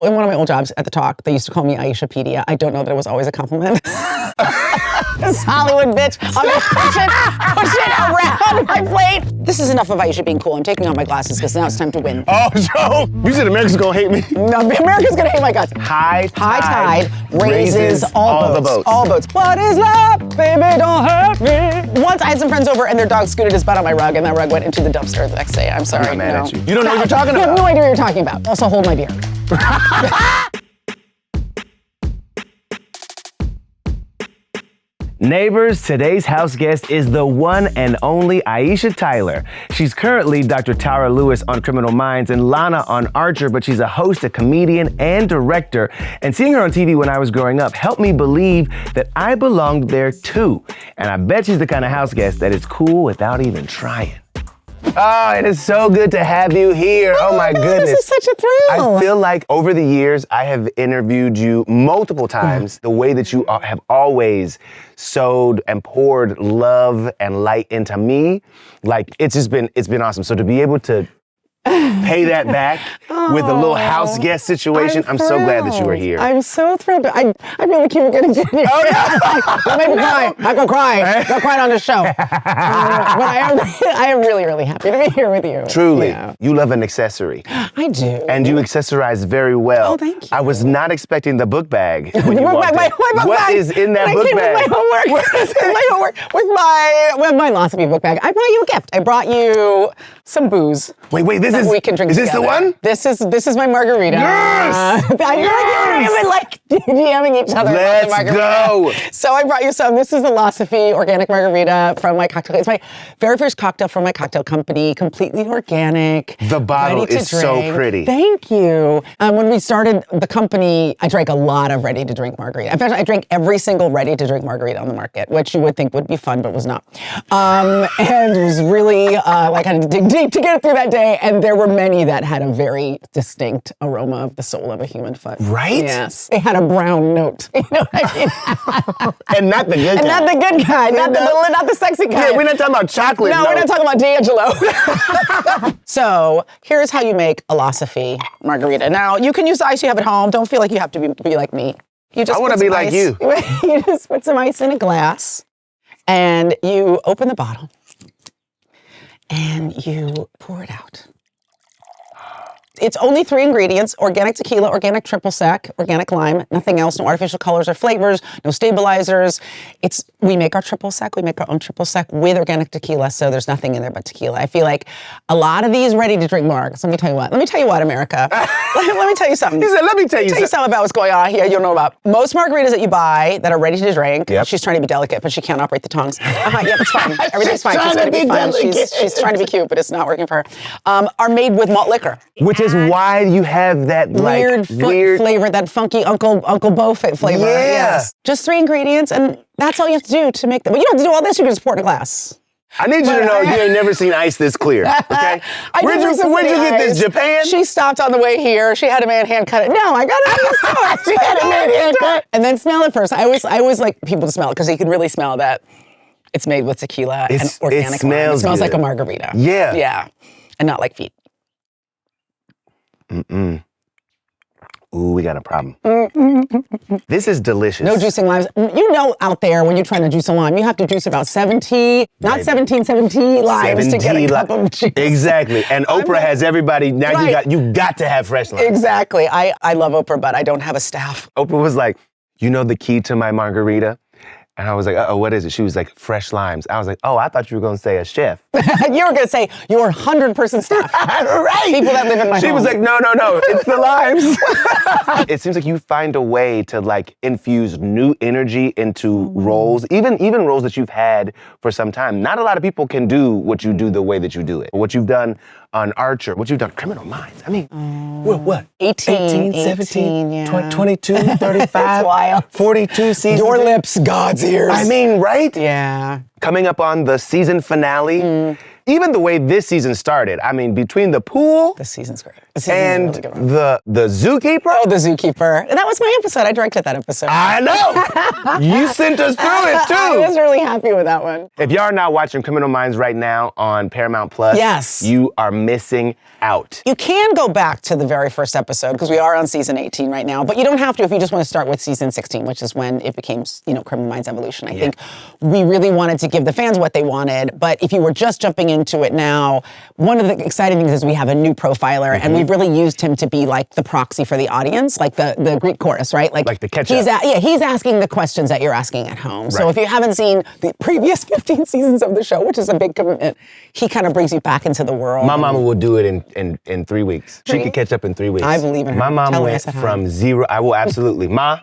In one of my old jobs at the Talk, they used to call me Aishapedia. I don't know that it was always a compliment. This Hollywood bitch. I'm just push it around my plate. This is enough of Aisha being cool. I'm taking off my glasses because now it's time to win. Oh, Joe, you said America's gonna hate me. No, America's gonna hate my guts. High tide raises all the boats. All boats. What is love? Baby, don't hurt me. Once I had some friends over and their dog scooted his butt on my rug and that rug went into the dumpster the next day. I'm sorry. I'm not mad at you. You don't know what you're talking about. You have no idea what you're talking about. Also, hold my beer. Neighbors, today's house guest is the one and only Aisha Tyler. She's currently Dr. Tara Lewis on Criminal Minds and Lana on Archer, but she's a host, a comedian, and director. And seeing her on TV when I was growing up helped me believe that I belonged there too. And I bet she's the kind of house guest that is cool without even trying. Oh, it is so good to have you here. Oh my goodness. This is such a thrill. I feel like over the years, I have interviewed you multiple times. The way that you have always sowed and poured love and light into me, like it's been awesome. So to be able to pay that back with a little house guest situation, I'm so glad that you are here. I'm so thrilled. I feel like you were going to get here. Oh, no. Don't make me cry. I'm going to cry. Don't cry on the show. But I am really, really happy to be here with you. Truly. Yeah. You love an accessory. I do. And you accessorize very well. Oh, thank you. I was not expecting the book bag when you My walked book in. What bag. is in that book I came bag? with my homework. with my Losophe book bag. I brought you a gift. I brought you some booze. Wait, we can drink this the one? This is my margarita. Yes! I feel like we even DMing each other. Let's about the margarita. go. So I brought you some. This is the Losophe organic margarita from my cocktail. It's my very first cocktail from my cocktail company, completely organic. The bottle is so pretty. Thank you. When we started the company, I drank a lot of ready-to-drink margarita. In fact, I drank every single ready-to-drink margarita on the market, which you would think would be fun, but was not. And it was really like I had to dig deep to get it through that day. And there were many that had a very distinct aroma of the soul of a human foot. Right? Yes. They had a brown note. You know what I mean? And not the good guy. And not the good guy. Not the sexy guy. Yeah, we're not talking about chocolate. No, we're not talking about D'Angelo. So here's how you make a Losophe margarita. Now, you can use the ice you have at home. Don't feel like you have to be like me. You just I want to be like you. You just put some ice in a glass and you open the bottle and you pour it out. It's only 3 ingredients: organic tequila, organic triple sec, organic lime, nothing else, no artificial colors or flavors, no stabilizers. We make our triple sec, we make our own triple sec with organic tequila, so there's nothing in there but tequila. I feel like a lot of these ready-to-drink margs, let me tell you what, America. let me tell you something. He said, let me tell you something about what's going on here you don't know about. Most margaritas that you buy that are ready to drink, yep. She's trying to be delicate, but she can't operate the tongues. Yep, it's fine. Everything's fine. She's going to be fine. She's trying to be cute, but it's not working for her. Are made with malt liquor. Which is why you have that weird flavor, that funky Uncle Bo flavor. Yeah. Yes. Just 3 ingredients, and that's all you have to do to make them. Well, you don't have to do all this. You can just pour it in a glass. I need you to know you ain't never seen ice this clear. Okay? Where'd you get this? Japan? She stopped on the way here. She had a man hand cut it. No, I got it in the store. She had a man hand cut. And then smell it first. I always like people to smell it because you can really smell that it's made with tequila and organic. It smells It smells good. like a margarita. Yeah. Yeah. And not like feet. Ooh, we got a problem. This is delicious. No juicing limes. You know out there when you're trying to juice a lime, you have to juice about 70 limes to get a cup of juice. Exactly. And Oprah has everybody, now right. you got to have fresh limes. Exactly. I love Oprah, but I don't have a staff. Oprah was like, you know the key to my margarita? And I was like, uh-oh, what is it? She was like, fresh limes. I was like, oh, I thought you were going to say a chef. You were going to say your 100-person staff. Right. People that live in my home. She was like, no, it's the limes. It seems like you find a way to like infuse new energy into roles, even roles that you've had for some time. Not a lot of people can do what you do the way that you do it. What you've done on Archer, what you've done, Criminal Minds. I mean, what? 18, 17, yeah. 22, 35, That's wild. 42 seasons. Your lips, God's ears. I mean, right? Yeah. Coming up on the season finale. Even the way this season started, I mean, between the pool. This season's great. And really good one. the zookeeper? Oh, the zookeeper. That was my episode. I directed that episode. I know. You sent us through it too. I was really happy with that one. If y'all are not watching Criminal Minds right now on Paramount Plus, Yes. you are missing out. You can go back to the very first episode because we are on season 18 right now, but you don't have to if you just want to start with season 16, which is when it became, Criminal Minds Evolution. I think we really wanted to give the fans what they wanted, but if you were just jumping into it now, one of the exciting things is we have a new profiler, and we've really used him to be like the proxy for the audience, like the Greek chorus, right? Like the ketchup. He's asking the questions that you're asking at home. So if you haven't seen the previous 15 seasons of the show, which is a big commitment, he kind of brings you back into the world. My mama will do it in 3 weeks. She could catch up in 3 weeks. I believe in her. My mom Tell her I went said hi. from zero. I will absolutely. Ma.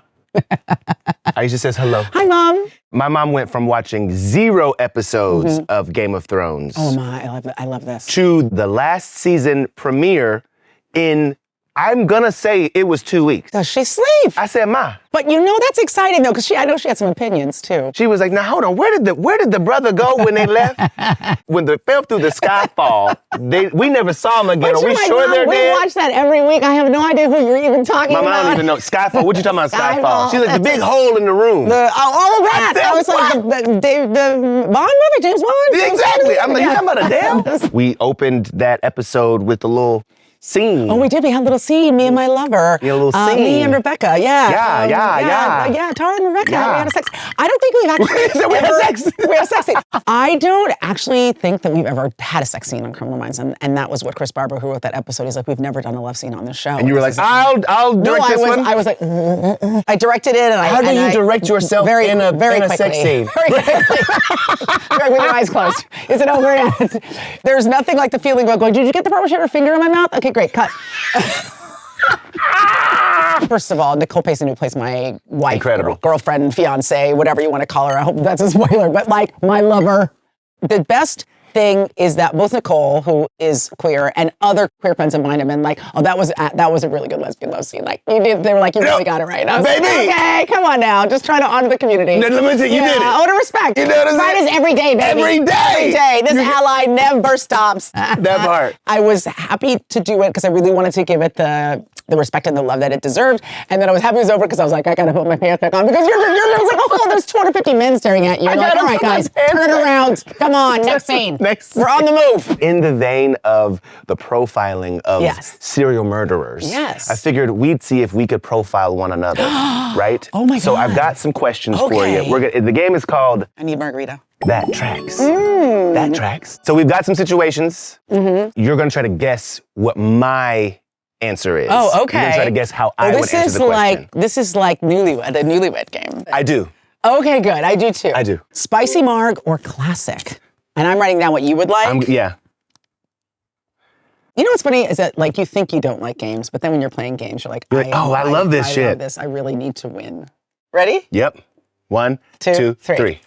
Aisha says hello. Hi, Mom. My mom went from watching 0 episodes of Game of Thrones Oh my, I love this. to the last season premiere in, I'm gonna say it was 2 weeks. Does she sleep? I said, Ma. But that's exciting though, because I know she had some opinions too. She was like, now hold on, where did the brother go when they left? When they fell through the skyfall, we never saw him again. But Are we you're like, sure Mom, they're we dead? watch that every week. I have no idea who you're even talking Mama, about. I don't even know. Skyfall, what you talking about Skyfall? Skyfall. She's like, the big hole in the room. All of that. said, I was like, the Bond movie, James Bond? Exactly. I'm like, you Yeah. talking about a damn? We opened that episode with a little scene. Oh, we did. We had a little scene, me and my lover. Yeah, a little Me scene. and Rebecca, yeah. Yeah. Tara and Rebecca, Yeah. we had a sex. I don't think we've actually We had sex. We had a sex scene. I don't actually think that we've ever had a sex scene on Criminal Minds, and that was what Chris Barber, who wrote that episode, he's like, we've never done a love scene on this show. And you were like, I'll direct this one. I was like, I directed it, and How do you direct yourself in a sex scene? Very quickly. With your eyes closed. Is it over yet? There's nothing like the feeling of going, did you get the part where she had her finger in my mouth? Okay, great, cut. First of all, Nicole Payson, who plays my wife, Incredible. girlfriend, fiance, whatever you want to call her. I hope that's a spoiler, but like my lover. The best thing is that both Nicole, who is queer, and other queer friends of mine have been like, oh, that was a really good lesbian love scene. Like you did, they were like, you really got it right. And I was Baby. like, okay, come on now, just try to honor the community. No, let me tell you, you did it. Out of respect. You know what I'm Pride saying? is every day, baby. Every day. Every day. This ally never stops. That part. I was happy to do it because I really wanted to give it the respect and the love that it deserved. And then I was happy it was over because I was like, I gotta put my pants back on because you're I was like, oh, there's 250 men staring at you. You're like, all right, guys, turn it around. Come on, next scene. We're on the move. In the vein of the profiling of Yes. serial murderers, Yes. I figured we'd see if we could profile one another, right? Oh my So God. I've got some questions for Okay. you. The game is called I need Margarita. That Tracks. That Tracks. So we've got some situations. You're gonna try to guess what my answer is. Oh, okay. You're gonna try to guess how I would this answer is the question. this is like newlywed, the newlywed game. I do. Okay, good. I do too. I do. Spicy Marg or classic? And I'm writing down what you would like. Yeah. You know what's funny is that like you think you don't like games, but then when you're playing games, you're like, You're like, oh, I love this shit. I love this. I really need to win. Ready? Yep. 1, Two, 2, three. 3.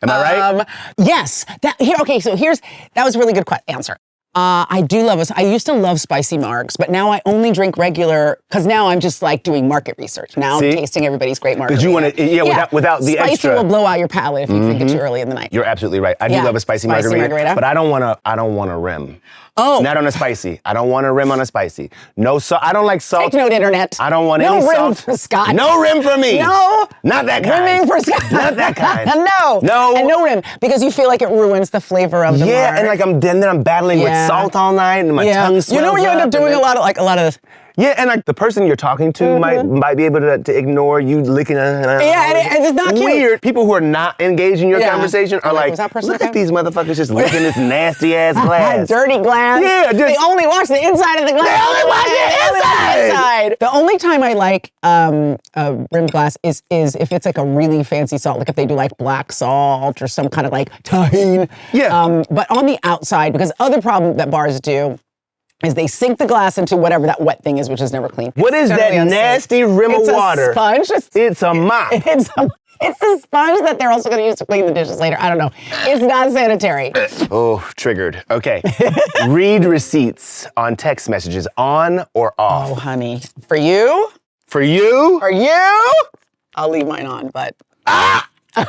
Am I right? Yes. That was a really good answer. I do love I used to love spicy margs, but now I only drink regular because now I'm just like doing market research. Now See? I'm tasting everybody's great margarita. Because you want to, without the spicy extra. will blow out your palate if you drink it too early in the night. You're absolutely right. I do Yeah. love a spicy margarita, but I don't want a rim. Oh. Not on a spicy. I don't want a rim on a spicy. No salt. I don't like salt. Take note, internet. I don't want no any rim salt. for Scott. No rim for me. No. Not that kind. Rimming for Scott. Not that kind. No. No. And no rim because you feel like it ruins the flavor of the Yeah, marg. and like then I'm battling with Yeah. salt all night, and my tongue swells You know what you end up doing and a lot of Yeah, and like the person you're talking to might be able to ignore you licking. Yeah, and it's not cute. Weird. People who are not engaged in your Yeah. conversation are Like, like, was that person look okay? at these motherfuckers just licking this nasty ass glass. Dirty glass. Yeah, just- they only watch the inside of the glass. They only watch the inside. The only time I like rimmed glass is if it's like a really fancy salt, like if they do like black salt or some kind of like tahine. Yeah. But on the outside, because other problem that bars do is they sink the glass into whatever that wet thing is, which is never clean. What is that Generally unsafe. nasty rim It's of a water? sponge. It's a mop. It's a sponge that they're also going to use to clean the dishes later. I don't know. It's not sanitary. Oh, triggered. Okay. Read receipts on text messages, on or off? Oh, honey. For you? For you? For you? I'll leave mine on, but...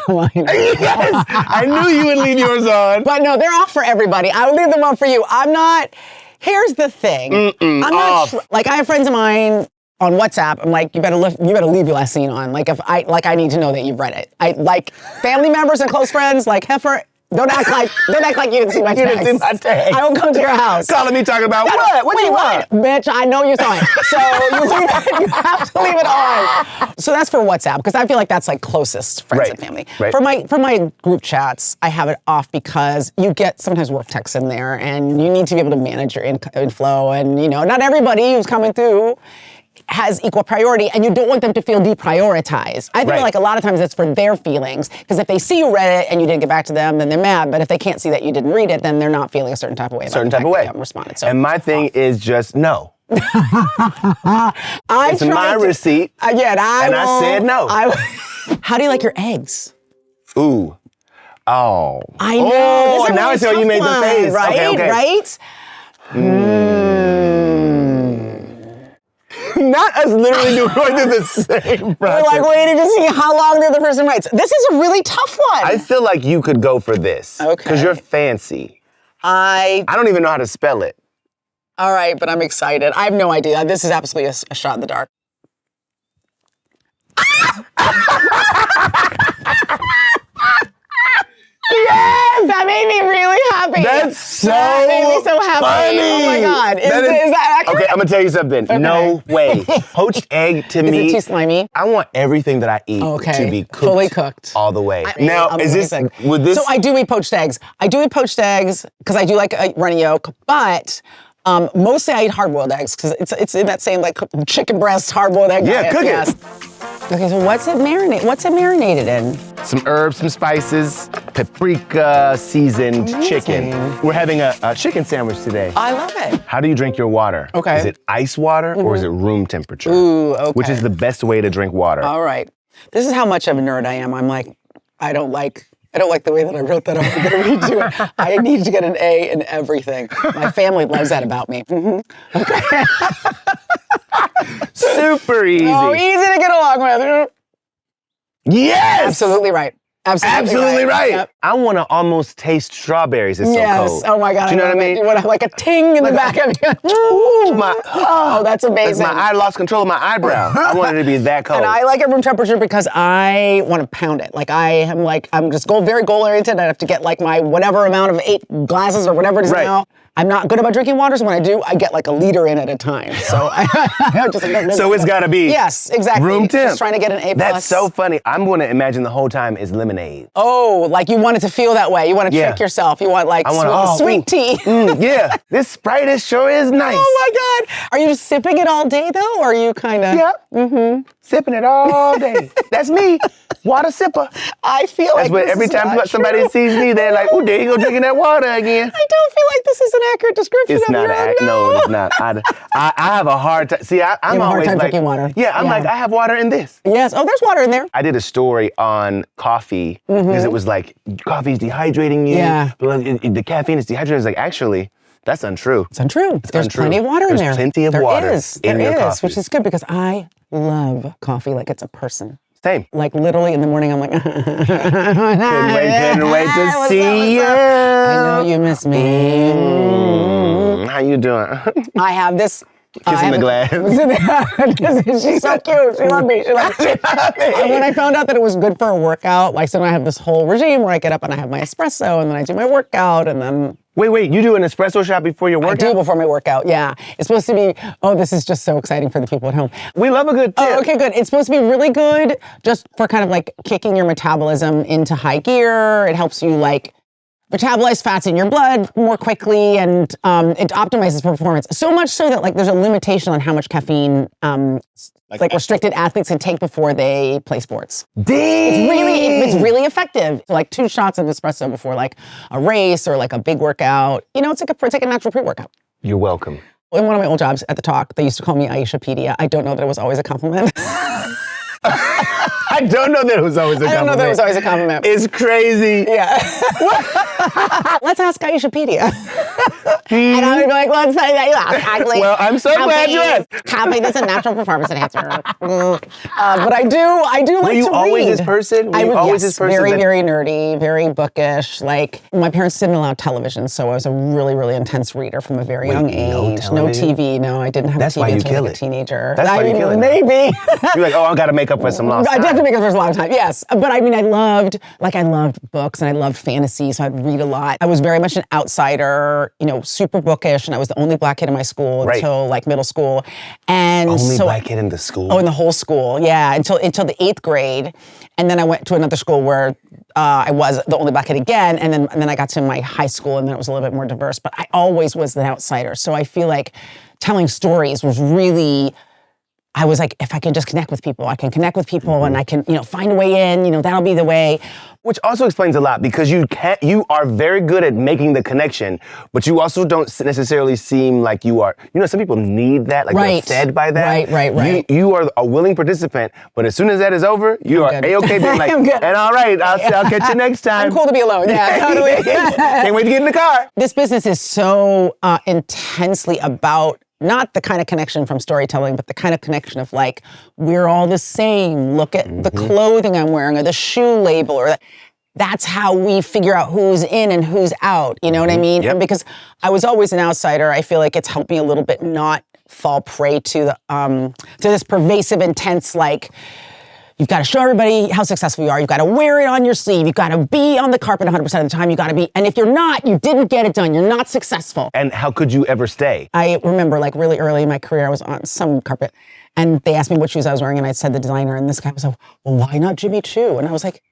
Mine. Yes! I knew you would leave yours on. But no, they're off for everybody. I'll leave them on for you. I'm not... Here's the thing. I'm not off. like, I have friends of mine on WhatsApp. I'm like, you better leave your last scene on. Like, I need to know that you've read it. I like family members and close friends, like Heifer. Don't act like you didn't see my text. You didn't see my text. I will come to your house. Calling me talking about what? What do you want? Bitch, I know you saw it. So you have to leave it on. So that's for WhatsApp, because I feel like that's like closest friends and family. Right. For my group chats, I have it off because you get sometimes work texts in there, and you need to be able to manage your inflow, and not everybody who's coming through has equal priority, and you don't want them to feel deprioritized. I feel like a lot of times it's for their feelings, because if they see you read it and you didn't get back to them, then they're mad. But if they can't see that you didn't read it, then they're not feeling a certain type of way about the fact that you haven't responded. So, and my thing is just no. It's my receipt. Again, I said no. How do you like your eggs? Ooh. Oh. I know. Oh, now I tell you made the face. Right? Okay. Right? Not us literally going through the same process. We're like waiting to see how long the other person writes. This is a really tough one. I feel like you could go for this. Okay. Because you're fancy. I don't even know how to spell it. All right, but I'm excited. I have no idea. This is absolutely a shot in the dark. Yes, that made me really happy. That's so That made me so happy. funny. Oh my God. Is that accurate? Okay, I'm gonna tell you something. Okay. No way. Poached egg to me. Is it too slimy? I want everything that I eat to be cooked. Fully cooked. All the way. Now, is this, would this? So I do eat poached eggs. I do eat poached eggs because I do like a runny yolk, but mostly I eat hard-boiled eggs because it's in that same like chicken breast hard-boiled egg. Yeah, diet. cook Yes. it. Okay, so what's it marinated in? Some herbs, some spices, paprika seasoned chicken. We're having a chicken sandwich today. I love it. How do you drink your water? Okay. Is it ice water or is it room temperature? Ooh, okay. Which is the best way to drink water? All right. This is how much of a nerd I am. I'm like, I don't like the way that I wrote that up. I'm gonna redo it. I need to get an A in everything. My family loves that about me. Mm-hmm. Okay. Super easy. Oh, easy to get along with. Yes! Absolutely right. Absolutely right. Yep. I want to almost taste strawberries. It's so cold. Oh my God. Do you know what I mean? You want to have like a ting in the back of you. Ooh, Oh, that's amazing. I lost control of my eyebrow. I wanted it to be that cold. And I like it room temperature because I want to pound it. Like I'm just very goal oriented. I have to get like my whatever amount of 8 glasses or whatever it is now. I'm not good about drinking water, so when I do, I get like a liter in at a time. So So it's got to be yes, exactly. room temp. Just trying to get an A+. That's so funny. I'm going to imagine the whole time is lemonade. Oh, like you want it to feel that way. You want to trick yourself. You want like sweet tea. Yeah, this Sprite sure is nice. Oh my God. Are you just sipping it all day though, or are you kind of? Yeah. Mm-hmm. Sipping it all day. That's me. Water sipper. I feel That's like what this every is time not somebody true. sees me, they're like, "Oh, there you go drinking that water again." I don't feel like this is an accurate description It's of not your no, it's not. I have a hard time. See, I'm have a hard always time like, drinking water. Yeah, I'm like, I have water in this. Yes. Oh, there's water in there. I did a story on coffee because it was like coffee's dehydrating you. Yeah. The caffeine is dehydrating. It's like actually. That's untrue. It's untrue. There's untrue. plenty of water in there. There's plenty of water in your coffee. Which is good because I love coffee like it's a person. Same. Like literally in the morning, I'm like, Couldn't wait to see you. I know you miss me. How you doing? I have this. Kiss in the glass. She's so cute. She loved me. She loved me. And when I found out that it was good for a workout, like so I have this whole regime where I get up and I have my espresso and then I do my workout and then. Wait, you do an espresso shot before your workout? I do before my workout, yeah. It's supposed to be, this is just so exciting for the people at home. We love a good tip. Oh, okay, good. It's supposed to be really good just for kind of like kicking your metabolism into high gear. It helps you like metabolize fats in your blood more quickly and it optimizes for performance. So much so that like there's a limitation on how much caffeine like restricted athletes can take before they play sports. Dang! It's really effective. So like 2 shots of espresso before like a race or like a big workout. You know, it's like a natural pre-workout. You're welcome. In one of my old jobs at the Talk, they used to call me Aisha Pedia. I don't know that it was always a compliment. I I don't know that it was always a compliment. I don't know that it was always a compliment. It's crazy. Yeah. Let's ask Aishapedia. And I would be like, let's say that you asked. Actually, Well, I'm so glad you asked. Caffeine is a natural performance enhancer. But I do like to read. Were you always this person? Were you always this person? Very, very nerdy, very bookish. Like, my parents didn't allow television, so I was a really, really intense reader from a very young age. No TV. No, I didn't have That's a TV why you until kill like it. a teenager. That's why you kill it. Maybe. You're like, oh, I got to make up for some lost time. I did have to make up for a lot of time, yes. But I mean, I loved books and I loved fantasy, so I'd read a lot. I was very much an outsider, super bookish, and I was the only black kid in my school until like middle school. And only black kid in the school? Oh, in the whole school, yeah, until the 8th grade. And then I went to another school where I was the only black kid again, and then I got to my high school, and then it was a little bit more diverse. But I always was the outsider, so I feel like telling stories was really. I was like, if I can just connect with people, I can connect with people, and I can, find a way in. That'll be the way. Which also explains a lot because you are very good at making the connection, but you also don't necessarily seem like you are. Some people need that, like they're fed by that. Right. You are a willing participant, but as soon as that is over, you are A-okay being like, and all right, I'll catch you next time. I'm cool to be alone. Yeah, totally. Can't wait to get in the car. This business is so intensely about not the kind of connection from storytelling, but the kind of connection of like, we're all the same. Look at the clothing I'm wearing or the shoe label or that's how we figure out who's in and who's out. You know what I mean? Yep. And because I was always an outsider, I feel like it's helped me a little bit not fall prey to this pervasive, intense, like, you've got to show everybody how successful you are. You've got to wear it on your sleeve. You've got to be on the carpet 100% of the time. You got to be, and if you're not, you didn't get it done. You're not successful. And how could you ever stay? I remember like really early in my career, I was on some carpet and they asked me what shoes I was wearing and I said the designer and this guy was like, well, why not Jimmy Choo? And I was like,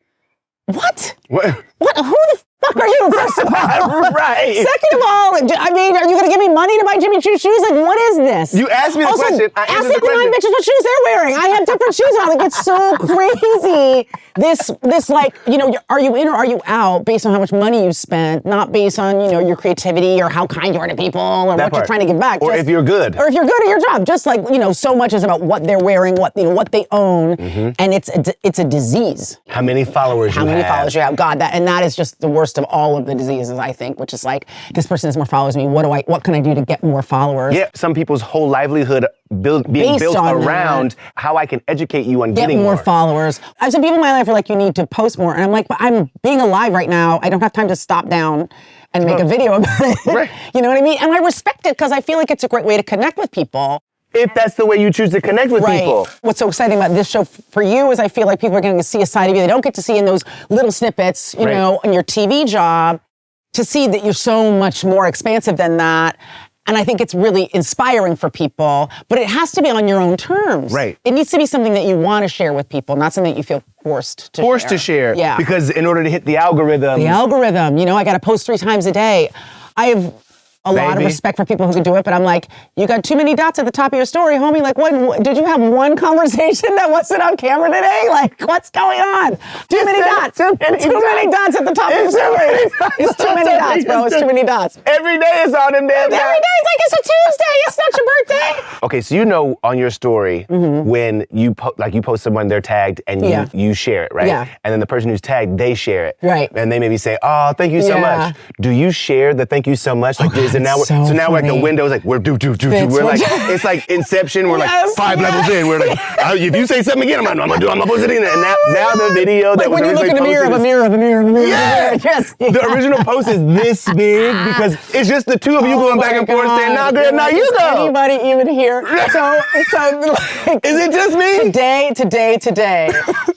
what? What? Who the fuck are you, first of all? Right. Second of all, I mean, are you going to give me money to buy Jimmy Choo shoes? Like, what is this? You asked me the question. I ask answered the the question. bitches what shoes they're wearing. I have different shoes on. Like, it's so crazy. This like, are you in or are you out based on how much money you spent, not based on, your creativity or how kind you are to people or what you're trying to give back. Or if you're good. Or if you're good at your job. Just like, so much is about what they're wearing, what they own. And it's a disease. How many followers How many followers you have. God, that is just the worst of all of the diseases, I think, which is like, this person has more followers than me. What can I do to get more followers? Yeah, some people's whole livelihood being built around how I can educate you on getting more followers. I have some people in my life are like, you need to post more. And I'm like, but I'm being alive right now. I don't have time to stop down and make a video about it. Right. You know what I mean? And I respect it because I feel like it's a great way to connect with people. If that's the way you choose to connect with people. What's so exciting about this show for you is I feel like people are getting to see a side of you they don't get to see in those little snippets, in your TV job, to see that you're so much more expansive than that. And I think it's really inspiring for people, but it has to be on your own terms. Right. It needs to be something that you want to share with people, not something that you feel forced to share. Yeah. Because in order to hit the algorithm. I got to post 3 times a day. I have a lot of respect for people who can do it, but I'm like, you got too many dots at the top of your story, homie. Like, what? Did you have one conversation that wasn't on camera today? Like, what's going on? Too many dots. Too many dots at the top of your story. It's too many dots, bro. It's too many dots. Every day is on them damn dots. Every day is like it's a Tuesday. It's not your birthday. Okay, so on your story when you post someone, they're tagged and you share it, right? Yeah. And then the person who's tagged, they share it. Right. And they maybe say, oh, thank you so much. Do you share the thank you so much? Like this? And now we're like the window is like we're do. We're like it's like Inception. We're like 5 levels in. We're like if you say something again, I'm gonna post it in. And now the video that was when you look in the mirror, the mirror. Yeah. Yes. The original post is this big because it's just the two of you going back and forth saying, "Nah, girl, now you go." Anybody even here? So like, is it just me? Today,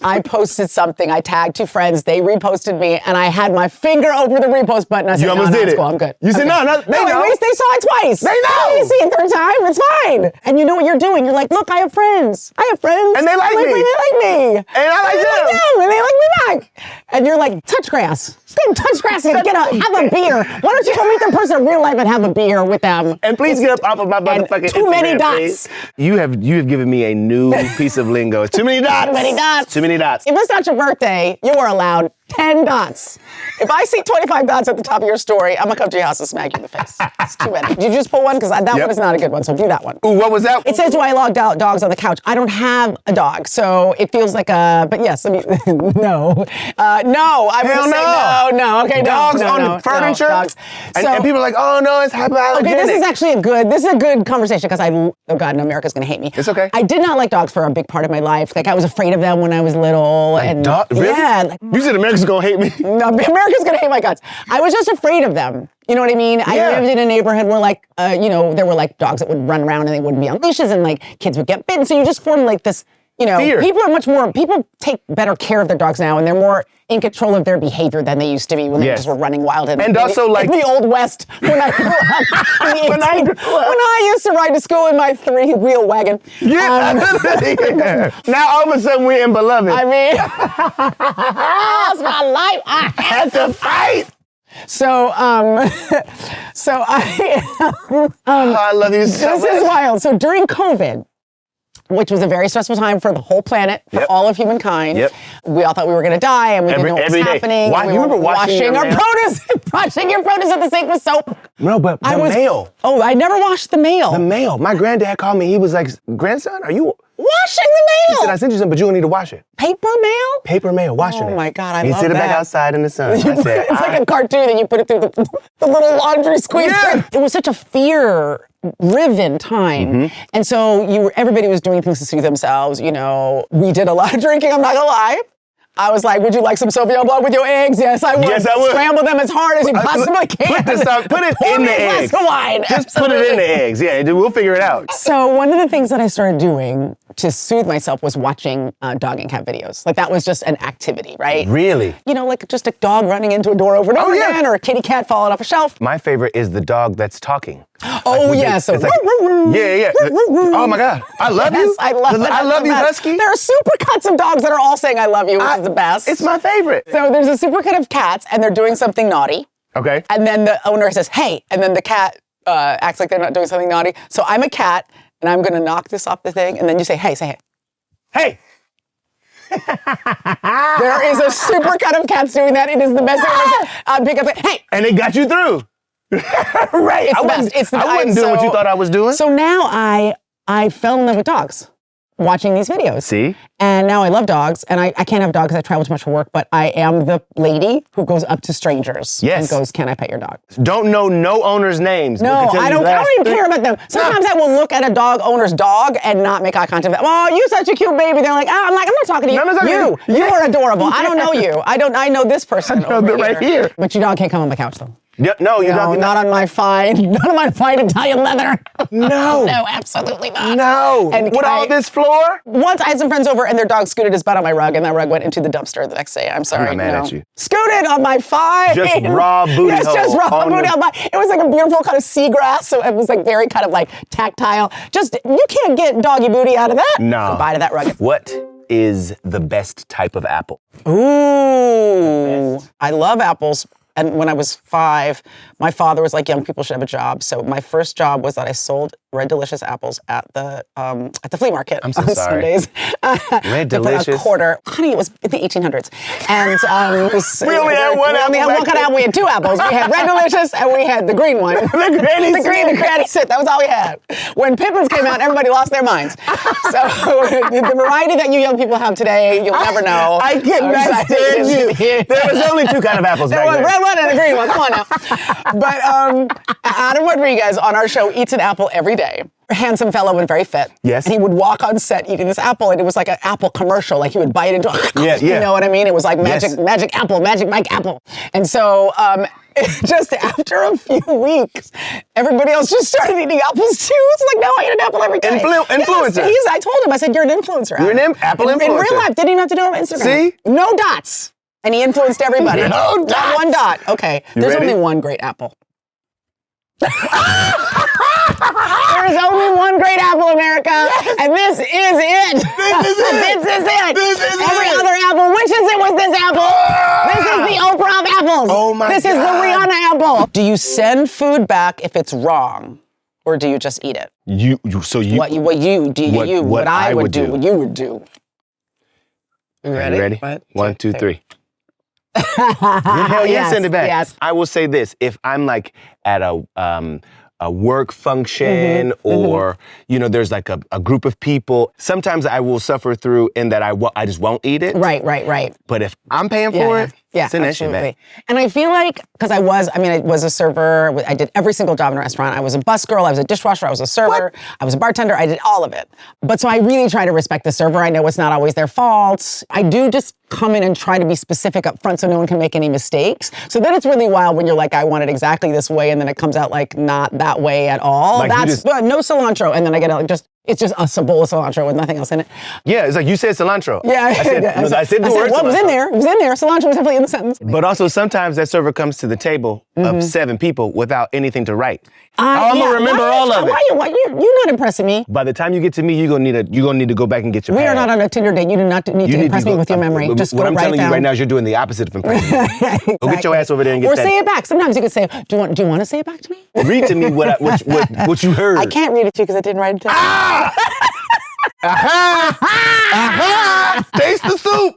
I posted something. I tagged 2 friends. They reposted me, and I had my finger over the repost button. I said, "You almost did it. Cool. I'm good." You said, "No, at least they saw it twice. They know. You see it 3rd time. It's fine. And you know what you're doing. You're like, look, I have friends. And they like me. And they like me. And I like them. And they like me back. And you're like, touch grass. Go touch grass and have a beer. Why don't you go meet the person in real life and have a beer with them? And please get up off of my motherfucking too many Instagram, dots. please. You have given me a new piece of lingo. It's too many dots. Too many dots. Too many dots. If it's not your birthday, you are allowed 10 dots. If I see 25 dots at the top of your story, I'm gonna come to your house and smack you in the face. It's too many. Did you just pull one? Because that one is not a good one, so do that one. Ooh, what was that? It says, do I allow dogs on the couch? I don't have a dog, so it feels like but yes, I mean, no. No, I'm gonna say no, okay, dogs no, on furniture? dogs. And people are like, oh no, it's hypoallergenic. Okay, this is actually a good conversation because oh God, no, America's gonna hate me. It's okay. I did not like dogs for a big part of my life. Like I was afraid of them when I was little. Really? Yeah. You said America's gonna hate me. No, America's gonna hate my guts. I was just afraid of them. You know what I mean? I lived in a neighborhood where there were like dogs that would run around and they wouldn't be on leashes and like kids would get bitten. So you just formed like this, fear. People take better care of their dogs now and they're more in control of their behavior than they used to be when they just were running wild. In the Old West when I grew up. When I used to ride to school in my 3-wheel wagon. Yeah. Now all of a sudden we're in Beloved. I mean, that's my life. I had to fight. So I love you so much. This is wild. So during COVID, which was a very stressful time for the whole planet, for all of humankind. Yep. We all thought we were going to die, and we didn't know what was happening. You remember washing our produce, washing your produce at the sink with soap. No, but the mail. Oh, I never washed the mail. The mail. My granddad called me. He was like, "Grandson, are you washing the mail?" He said, "I sent you some, but you don't need to wash it." Paper mail? Paper mail, washing it. Oh my God, I love He that. sit it back outside in the sun. I said, it's like a cartoon, and you put it through the little laundry squeeze. Yeah. It was such a fear-riven time, and so everybody was doing things to soothe themselves. We did a lot of drinking. I'm not gonna lie. I was like, would you like some Sauvignon Blanc with your eggs? Yes, I would. Yes, I would. Scramble them as hard as you possibly can. Put it Pour in me the a glass eggs. of wine. Just put it in the eggs. Yeah, we'll figure it out. So one of the things that I started doing to soothe myself was watching dog and cat videos. Like that was just an activity, right? Really? Like just a dog running into a door over and over again, or a kitty cat falling off a shelf. My favorite is the dog that's talking. Oh, yeah. So, yeah. Oh, my God. I love you. I love it. I love you, Husky. There are super cuts of dogs that are all saying I love you, which is the best. It's my favorite. So there's a super cut of cats, and they're doing something naughty. Okay. And then the owner says, hey. And then the cat acts like they're not doing something naughty. So I'm a cat, and I'm going to knock this off the thing. And then you say, hey, say hey. There is a super cut of cats doing that. It is the best thing I've ever seen. Pick up, hey. And it got you through. Right. It's the best. It's the I wasn't doing what you thought I was doing. So now I fell in love with dogs, watching these videos. See? And now I love dogs, and I can't have dogs because I travel too much for work, but I am the lady who goes up to strangers and goes, can I pet your dog? Don't know no owner's names. No, I don't even care about them. Sometimes I will look at a dog owner's dog and not make eye contact with them. Oh, you're such a cute baby. They're like, I'm not talking to you. You are adorable. I don't know you. I know this person over right here. But your dog can't come on my couch, though. Yep, no, you're not on my fine Italian leather. No. No, absolutely not. No. And with all this floor? Once I had some friends over and their dog scooted his butt on my rug and that rug went into the dumpster the next day. I'm sorry. I'm not mad at you. Scooted on my fine. Just raw booty Yes, just raw booty on my, it was like a beautiful kind of seagrass, so it was like very kind of like tactile. You can't get doggy booty out of that. No. Goodbye to that rug. What is the best type of apple? Ooh. I love apples. And when I was 5, my father was like, young people should have a job. So my first job was that I sold Red Delicious apples at the flea market I'm so on sorry. Sundays. Red Delicious? A quarter. Honey, it was in the 1800s. And we only had one apple. We only had one kind of apple. We had 2 apples. We had Red Delicious and we had the green one. the Granny Smith. That was all we had. When Pippins came out, everybody lost their minds. So the variety that you young people have today, you'll never know. I cannot stand you. There was only 2 kind of apples back then. There was red one and a green one. Come on now. But Adam Rodriguez on our show eats an apple every day. Handsome fellow and very fit. Yes. And he would walk on set eating this apple, and it was like an apple commercial. Like he would bite into it. You know what I mean? It was like magic apple, magic Mike apple. And so just after a few weeks, everybody else just started eating apples too. It's like, now I eat an apple every day. Influencer. Yes, I told him, I said, you're an influencer. You're an apple influencer. In real life, didn't even have to do it on Instagram. See? No dots. And he influenced everybody. No dots. Not one dot. Okay. There's only one great apple. There is only one great apple, America, and this is it. This is it. Every other apple wishes it was this apple. apples. Oh my This is the God. Rihanna apple. Do you send food back if it's wrong, or do you just eat it? What I would do, what you would do. You Are you ready? What? 1, 2, 3. Hell yes, Yes, send it back. yes. I will say this: if I'm like at a work function or there's like a group of people, sometimes I will suffer through in that I just won't eat it. Right. But if I'm paying for it, send that shit back. And I feel like, because I was a server, I did every single job in a restaurant. I was a bus girl, I was a dishwasher, I was a server, I was a bartender, I did all of it. But so I really try to respect the server. I know it's not always their fault. I do just come in and try to be specific up front so no one can make any mistakes. So then it's really wild when you're like, I want it exactly this way, and then it comes out like not that way at all. Like That's no cilantro, and then I get it's just a bowl of cilantro with nothing else in it. Yeah, it's like you said cilantro. Yeah, I said the word well, cilantro. it was in there. It was in there. Cilantro was definitely in the sentence. But also sometimes that server comes to the table of 7 people without anything to write. I'm gonna remember all of it. Why you're not impressing me. By the time you get to me, you're gonna need to go back and get your We pad. are not on a Tinder date. You do not need to impress me with your memory. Just go what I'm right telling down. you right now is you're doing the opposite of impressing me. Exactly. Go get your ass over there and get or that. say it back. Sometimes you could say, do you want to say it back to me? Read to me what you heard. I can't read it to you because I didn't write it down. Taste the soup.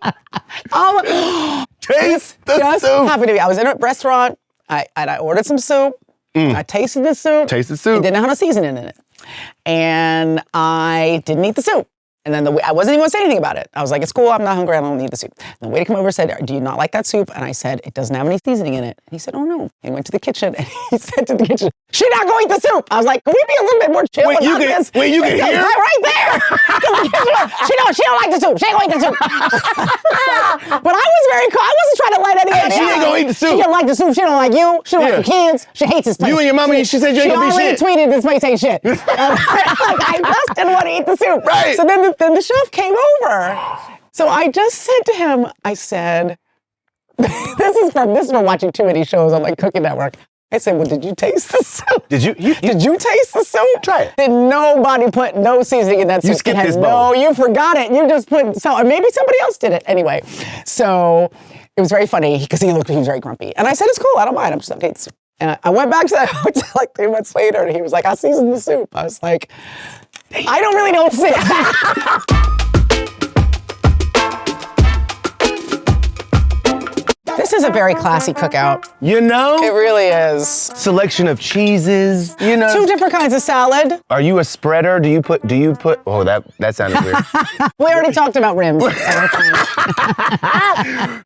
Taste the Just soup. happened to be. I was in a restaurant. I ordered some soup. I tasted the soup. Taste the soup. It didn't have no seasoning in it. And I didn't eat the soup. And then I wasn't even going to say anything about it. I was like, it's cool, I'm not hungry, I don't need the soup. And the waiter came over and said, do you not like that soup? And I said, it doesn't have any seasoning in it. And he said, oh no. He went to the kitchen and he said to the kitchen, she's not going to eat the soup. I was like, can we be a little bit more chill about this? Wait, you can hear? Right there. She don't like the soup. She ain't going to eat the soup. But I was very calm. I wasn't trying to light anybody up. She ain't gonna eat the soup. She don't like the soup. She don't like you. She don't like your kids. She hates this place. You and your mama, she said you ain't gonna be shit. She already tweeted this place ain't shit. I just didn't want to eat the soup. Right. So then the chef came over. So I just said to him, I said, this is from watching too many shows on like Cooking Network. I said, well, did you taste the soup? Did you taste the soup? Try it. Did nobody put no seasoning in that soup? You skipped this bowl. No, you forgot it. You just put or maybe somebody else did it. Anyway, so it was very funny because he was very grumpy. And I said, it's cool, I don't mind. I'm just okay. And I went back to that hotel like 3 months later and he was like, I seasoned the soup. I was like, I don't really know what to say. This is a very classy cookout. It really is. Selection of cheeses, 2 different kinds of salad. Are you a spreader? Do you put, oh, that sounded weird. We already talked about rims.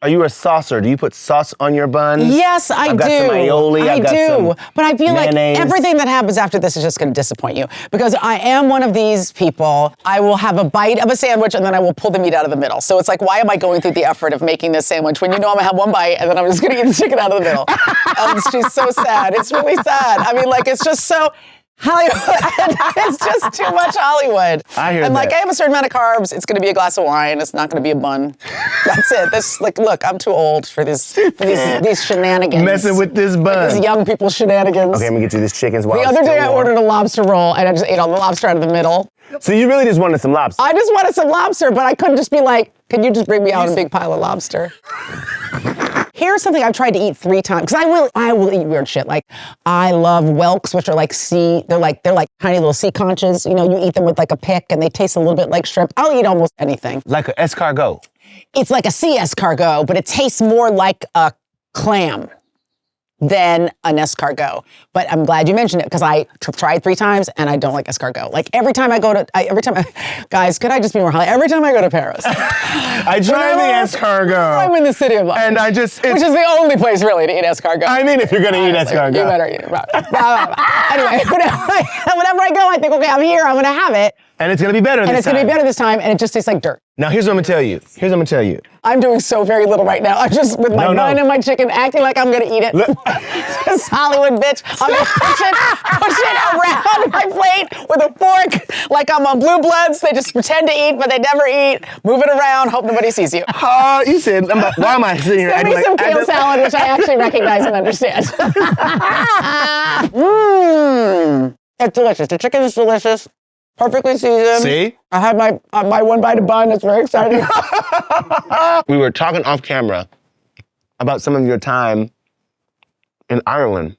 Are you a saucer? Do you put sauce on your buns? Yes, I do. I've got some aioli. I do. But I feel mayonnaise. like everything that happens after this is just going to disappoint you. Because I am one of these people, I will have a bite of a sandwich and then I will pull the meat out of the middle. So it's like, why am I going through the effort of making this sandwich when you know I'm going to have one bite and then I'm just going to eat the chicken out of the middle? It's just so sad. It's really sad. I mean, like, it's just so Hollywood. It's just too much Hollywood. I hear I'm that. like, I have a certain amount of carbs. It's going to be a glass of wine. It's not going to be a bun. That's it. Look, I'm too old for these shenanigans. Messing with this bun. These young people shenanigans. Okay, let me get you this chicken. The other day I ordered a lobster roll and I just ate all the lobster out of the middle. So you really just wanted some lobster? I just wanted some lobster, but I couldn't just be like, can you just bring me out a big pile of lobster? Here's something I've tried to eat 3 times, because I will eat weird shit. Like, I love whelks, which are like they're like tiny little sea conches. You eat them with like a pick and they taste a little bit like shrimp. I'll eat almost anything. Like an escargot. It's like a sea escargot, but it tastes more like a clam than an escargot. But I'm glad you mentioned it because I tried 3 times and I don't like escargot. Like guys, could I just be more holly? Every time I go to Paris. I tried the escargot. I'm in the city of love. And which is the only place really to eat escargot. I mean, if you're going to eat escargot. You better eat it. Anyway, whenever I go, I think, okay, I'm here, I'm going to have it. And it's going to be better this time. And it's going to be better this time, and it just tastes like dirt. Now, here's what I'm going to tell you. I'm doing so very little right now. I'm just with my bun and my chicken acting like I'm going to eat it. This Hollywood bitch. I'm going to push it around my plate with a fork like I'm on Blue Bloods. They just pretend to eat, but they never eat. Move it around, hope nobody sees you. You said, why am I sitting here? Send me some kale salad, which I actually recognize and understand. It's delicious. The chicken is delicious. Perfectly seasoned. See? I had my one bite of bun. It's very exciting. We were talking off camera about some of your time in Ireland.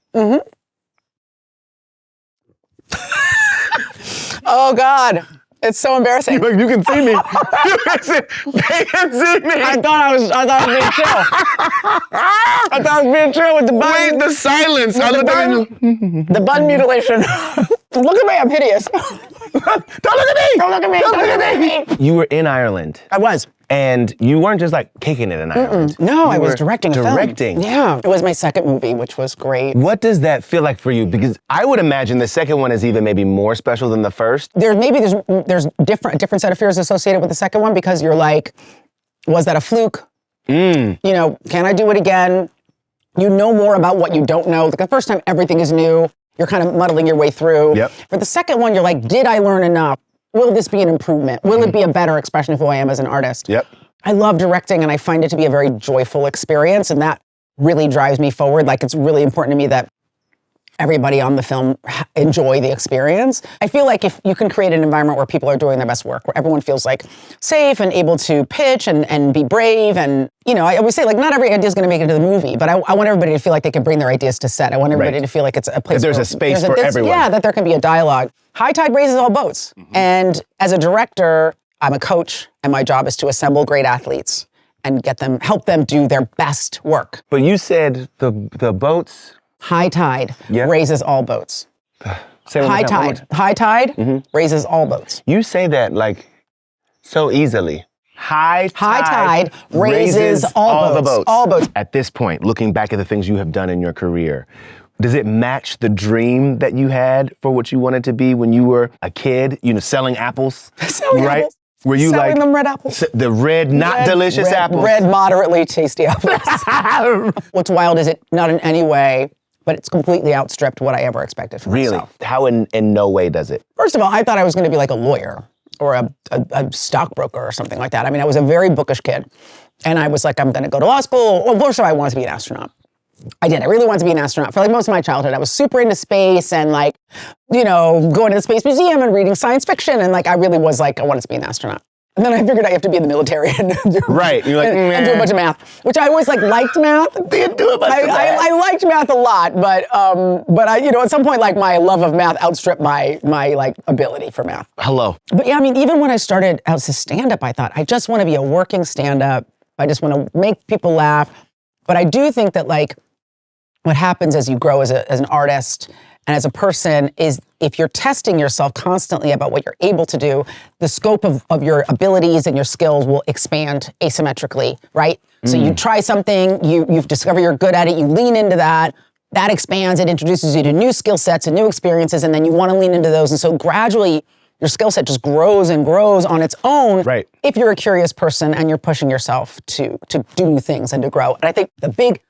Oh God, it's so embarrassing. Look, you can see me. They can see me. I thought I was being chill. I thought I was being chill with the bun. Wait, the silence. I looked at you. The bun mutilation. Look at me, I'm hideous. Don't look at me. Don't look at me. Don't look at me. You were in Ireland. I was. And you weren't just like kicking it in Ireland. No, I was were directing a Directing. film. Yeah, it was my second movie, which was great. What does that feel like for you? Because I would imagine the second one is even maybe more special than the first. There's a different set of fears associated with the second one because you're like, was that a fluke? You know, can I do it again? You know more about what you don't know. Like the first time, everything is new. You're kind of muddling your way through. Yep. For the second one, you're like, did I learn enough? Will this be an improvement? Will it be a better expression of who I am as an artist? Yep. I love directing and I find it to be a very joyful experience, and that really drives me forward. Like, it's really important to me that everybody on the film enjoy the experience. I feel like if you can create an environment where people are doing their best work, where everyone feels like safe and able to pitch and be brave, and you know, I always say like not every idea is going to make it into the movie, but I want everybody to feel like they can bring their ideas to set. I want everybody to feel like it's a place there's a space for everyone. Yeah, that there can be a dialogue. High tide raises all boats. And as a director, I'm a coach, and my job is to assemble great athletes and help them do their best work. But you said the boats. High tide raises all boats. Say it one more time. High tide raises all boats. You say that like so easily. High tide raises all the boats. boats. All boats. At this point, looking back at the things you have done in your career, does it match the dream that you had for what you wanted to be when you were a kid? You know, selling apples, right? Apples. Were you selling like them red apples? The red, not delicious apples? Red, moderately tasty apples. What's wild is it not in any way, but it's completely outstripped what I ever expected from myself. Really? How in no way does it? First of all, I thought I was going to be like a lawyer or a stockbroker or something like that. I mean, I was a very bookish kid. And I was like, I'm going to go to law school. Well, first of all, I wanted to be an astronaut. I did. I really wanted to be an astronaut for like most of my childhood. I was super into space and like, you know, going to the Space Museum and reading science fiction. And like, I really was like, I wanted to be an astronaut. And then I figured I have to be in the military and do, right. You're like, and do a bunch of math, which I always like liked math. Did do a bunch of math. I liked math a lot, but I, you know, at some point, like my love of math outstripped my like ability for math. Hello. But yeah, I mean, even when I started out as a stand-up, I thought I just want to be a working stand-up. I just want to make people laugh. But I do think that like what happens as you grow as an artist and as a person is if you're testing yourself constantly about what you're able to do, the scope of your abilities and your skills will expand asymmetrically, right? So you try something, you've discovered you're good at it, you lean into that expands, it introduces you to new skill sets and new experiences, and then you want to lean into those. And so gradually, your skill set just grows and grows on its own. Right. If you're a curious person and you're pushing yourself to do new things and to grow. And I think the big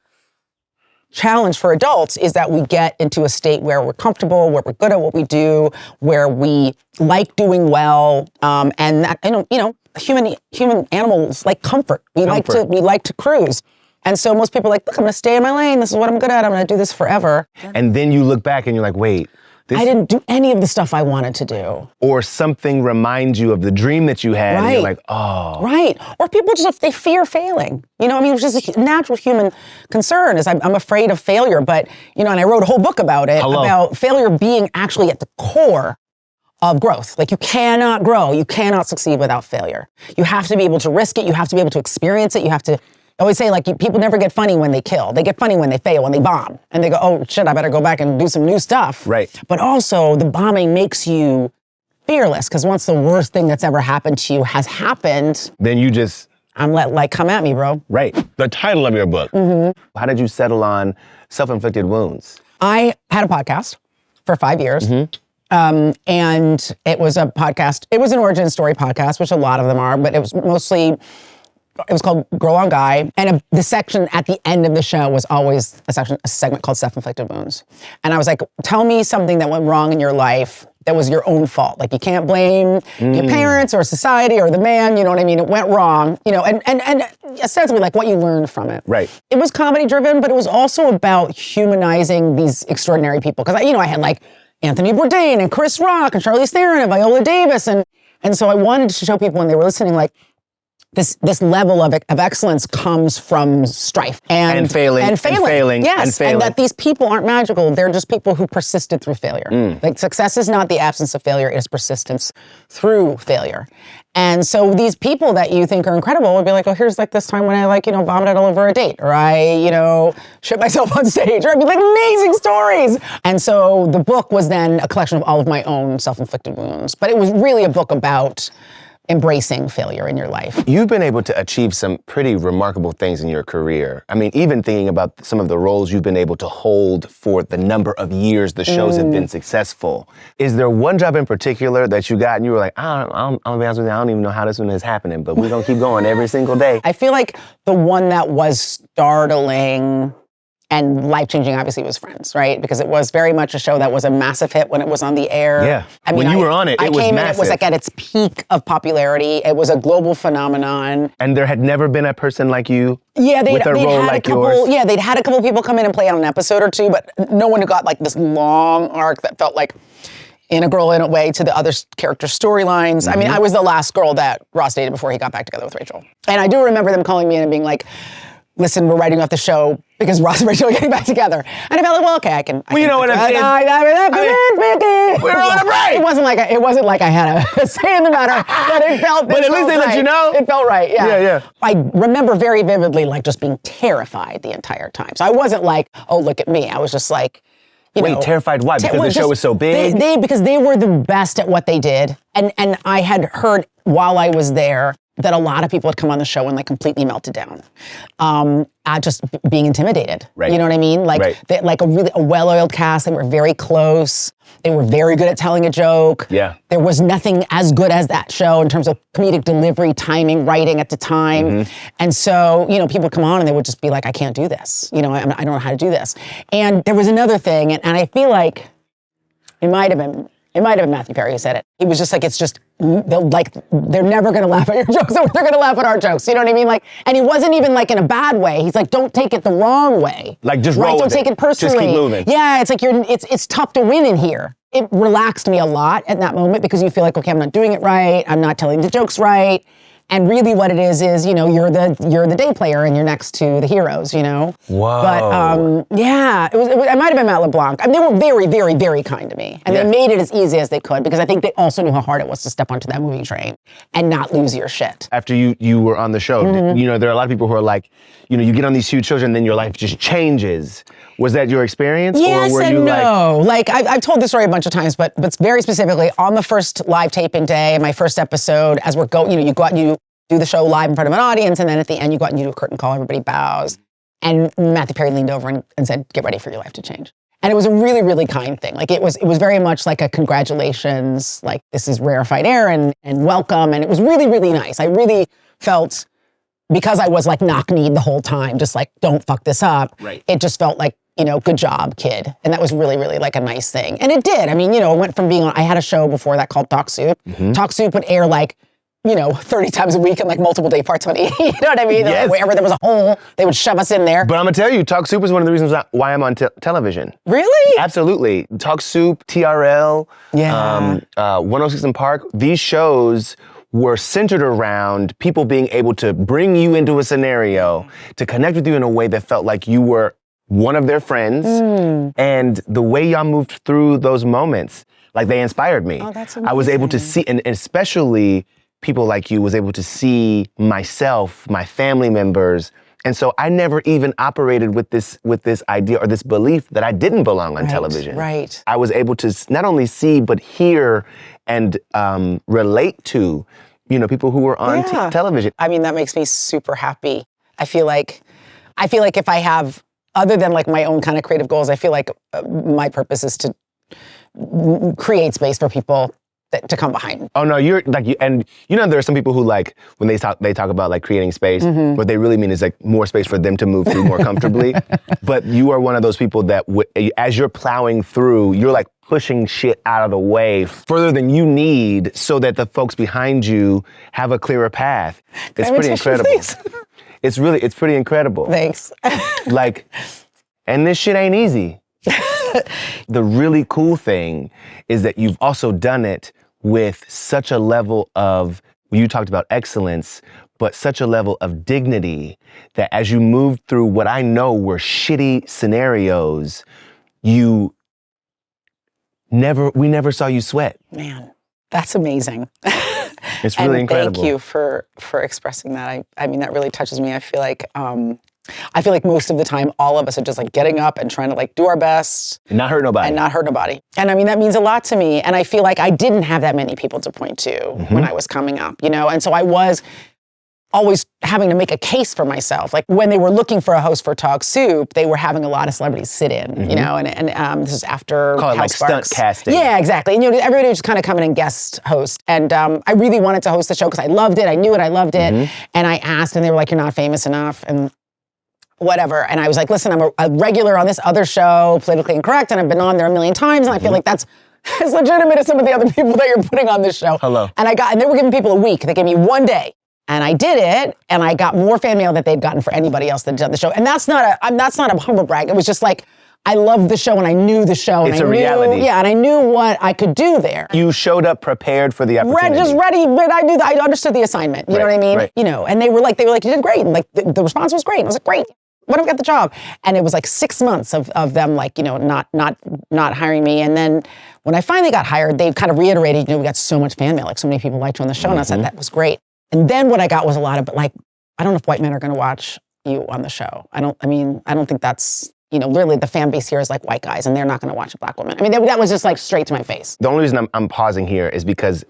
challenge for adults is that we get into a state where we're comfortable, where we're good at what we do, where we like doing well, and that, you know, human animals like comfort. We like to cruise. And so most people are like, look, I'm going to stay in my lane. This is what I'm good at. I'm going to do this forever. And then you look back and you're like, wait. I didn't do any of the stuff I wanted to do. Or something reminds you of the dream that you had, and you're like, oh. Right. Or people just, they fear failing. You know, I mean, it's just a natural human concern is I'm afraid of failure. But, you know, and I wrote a whole book about it, about failure being actually at the core of growth. Like you cannot grow, you cannot succeed without failure. You have to be able to risk it, you have to be able to experience it, you have to, I always say, like, people never get funny when they kill. They get funny when they fail, when they bomb. And they go, oh, shit, I better go back and do some new stuff. Right. But also, the bombing makes you fearless, because once the worst thing that's ever happened to you has happened, then you just... like, come at me, bro. Right. The title of your book. How did you settle on self-inflicted wounds? I had a podcast for 5 years. And it was a podcast. It was an origin story podcast, which a lot of them are, but it was mostly... It was called Grow on Guy, and the section at the end of the show was always a segment called Self-Inflicted Wounds. And I was like, tell me something that went wrong in your life that was your own fault. Like you can't blame your parents or society or the man, you know what I mean? It went wrong, you know, and ostensibly like what you learned from it. Right. It was comedy driven, but it was also about humanizing these extraordinary people. Because I had like Anthony Bourdain and Chris Rock and Charlize Theron and Viola Davis. And so I wanted to show people when they were listening, like, this level of excellence comes from strife And failing, and failing. Yes, and failing. and that these people aren't magical. They're just people who persisted through failure. Like success is not the absence of failure; it is persistence through failure. And so these people that you think are incredible would be like, oh, here's like this time when I vomited all over a date, or I shit myself on stage, or I'd be like amazing stories. And so the book was then a collection of all of my own self-inflicted wounds, but it was really a book about embracing failure in your life. You've been able to achieve some pretty remarkable things in your career. I mean, even thinking about some of the roles you've been able to hold for the number of years the shows have been successful. Is there one job in particular that you got and you were like, I'll be honest with you, I don't even know how this one is happening, but we're gonna keep going every single day? I feel like the one that was startling and life-changing, obviously, was Friends, right? Because it was very much a show that was a massive hit when it was on the air. Yeah. When you were on it, it was I came massive. in, it was like at its peak of popularity. It was a global phenomenon. And there had never been a person like you Yeah, with a role like yours? Yeah, they'd had a couple people come in and play on an episode or two, but no one who got like this long arc that felt like integral in a way to the other character storylines. I mean, I was the last girl that Ross dated before he got back together with Rachel. And I do remember them calling me in and being like, listen, we're writing off the show because Ross and Rachel are getting back together. And I felt like, well, okay, I can. Well, you know what I'm saying? We're on a break. It wasn't like I had a say in the matter, but it felt. But at least they let you know. It felt right. Yeah. Yeah. I remember very vividly, like just being terrified the entire time. So I wasn't like, oh, look at me. I was just like, Wait, terrified why? Because the show was so big? Because they were the best at what they did. And I had heard while I was there that a lot of people had come on the show and like completely melted down. Just being intimidated. Right. You know what I mean? Like, like a well-oiled cast. They were very close. They were very good at telling a joke. Yeah. There was nothing as good as that show in terms of comedic delivery, timing, writing at the time. And so, people would come on and they would just be like, I can't do this. I don't know how to do this. And there was another thing, and I feel like it might have been Matthew Perry who said it. He was just like, it's just, they're never gonna laugh at your jokes, or they're gonna laugh at our jokes. You know what I mean? Like, and he wasn't even like in a bad way. He's like, don't take it the wrong way. Like, just roll with Don't take it personally. Just keep moving. Yeah, it's like it's tough to win in here. It relaxed me a lot at that moment because you feel like, okay, I'm not doing it right. I'm not telling the jokes right. And really what it is, you're the day player and you're next to the heroes, Whoa. But yeah, it might have been Matt LeBlanc. I mean, they were very, very, very kind to me. And they made it as easy as they could because I think they also knew how hard it was to step onto that movie train and not lose your shit. After you were on the show, there are a lot of people who are like, you get on these huge shows and then your life just changes. Was that your experience? Yes or were and you no. Like I've told this story a bunch of times, but very specifically on the first live taping day, my first episode, as we're going, you go out and you do the show live in front of an audience, and then at the end you go out and you do a curtain call, everybody bows. And Matthew Perry leaned over and said, get ready for your life to change. And it was a really, really kind thing. Like it was very much like a congratulations, like this is rarefied air and welcome. And it was really, really nice. I really felt, because I was like knock-kneed the whole time, just like, don't fuck this up. Right. It just felt like, good job, kid. And that was really, really like a nice thing. And it did. I mean, it went from being on, I had a show before that called Talk Soup. Talk Soup would air like, 30 times a week and like multiple day parts on E. You know what I mean? Yes. Like, wherever there was a hole, they would shove us in there. But I'm gonna tell you, Talk Soup is one of the reasons why I'm on television. Really? Absolutely. Talk Soup, TRL, Yeah. 106 in Park. These shows were centered around people being able to bring you into a scenario, to connect with you in a way that felt like you were one of their friends. And the way y'all moved through those moments, like they inspired me. Oh, that's I was able to amazing. see, and especially people like you was able to see myself, my family members. And so I never even operated with this idea or this belief that I didn't belong on television. Right. I was able to not only see, but hear and relate to, people who were on television. I mean, that makes me super happy. I feel like if I have, other than like my own kind of creative goals, I feel like my purpose is to create space for people to come behind. Oh no, you're like, there are some people who like, when they talk about like creating space, what they really mean is like more space for them to move through more comfortably. But you are one of those people that as you're plowing through, you're like pushing shit out of the way further than you need so that the folks behind you have a clearer path. It's pretty incredible. It's pretty incredible. Thanks. And this shit ain't easy. The really cool thing is that you've also done it with such a level of, you talked about excellence, but such a level of dignity that as you moved through what I know were shitty scenarios, we never saw you sweat. Man, that's amazing. It's really incredible. Thank you for expressing that. I mean, that really touches me. I feel like most of the time, all of us are just like getting up and trying to like do our best. And not hurt nobody. And I mean, that means a lot to me. And I feel like I didn't have that many people to point to when I was coming up, you know? And so I was always having to make a case for myself. Like when they were looking for a host for Talk Soup, they were having a lot of celebrities sit in, you know, and this is after Call it like Sparks. stunt casting. Yeah, exactly. And you know, everybody was just kind of coming and guest host. And I really wanted to host the show because I loved it. I knew it. I loved it. And I asked and they were like, you're not famous enough. And whatever. And I was like, listen, I'm a regular on this other show, Politically Incorrect, and I've been on there a million times. And I feel like that's as legitimate as some of the other people that you're putting on this show. Hello. And they were giving people a week. They gave me one day. And I did it, and I got more fan mail than they'd gotten for anybody else that did the show. And that's not a humble brag. It was just like, I loved the show, and I knew the show. It's a reality. Yeah, and I knew what I could do there. You showed up prepared for the opportunity. Just ready, but I understood the assignment. You know what I mean? Right. You know, and they were like, you did great. And like, the response was great. And I was like, great. When I got the job. And it was like 6 months of them like, you know, not hiring me. And then when I finally got hired, they kind of reiterated, you know, we got so much fan mail, like so many people liked you on the show. And I said, that was great. And then what I got was a lot of, like, I don't know if white men are going to watch you on the show. I don't think that's, you know, really the fan base here is like white guys and they're not going to watch a black woman. I mean, that was just like straight to my face. The only reason I'm pausing here is because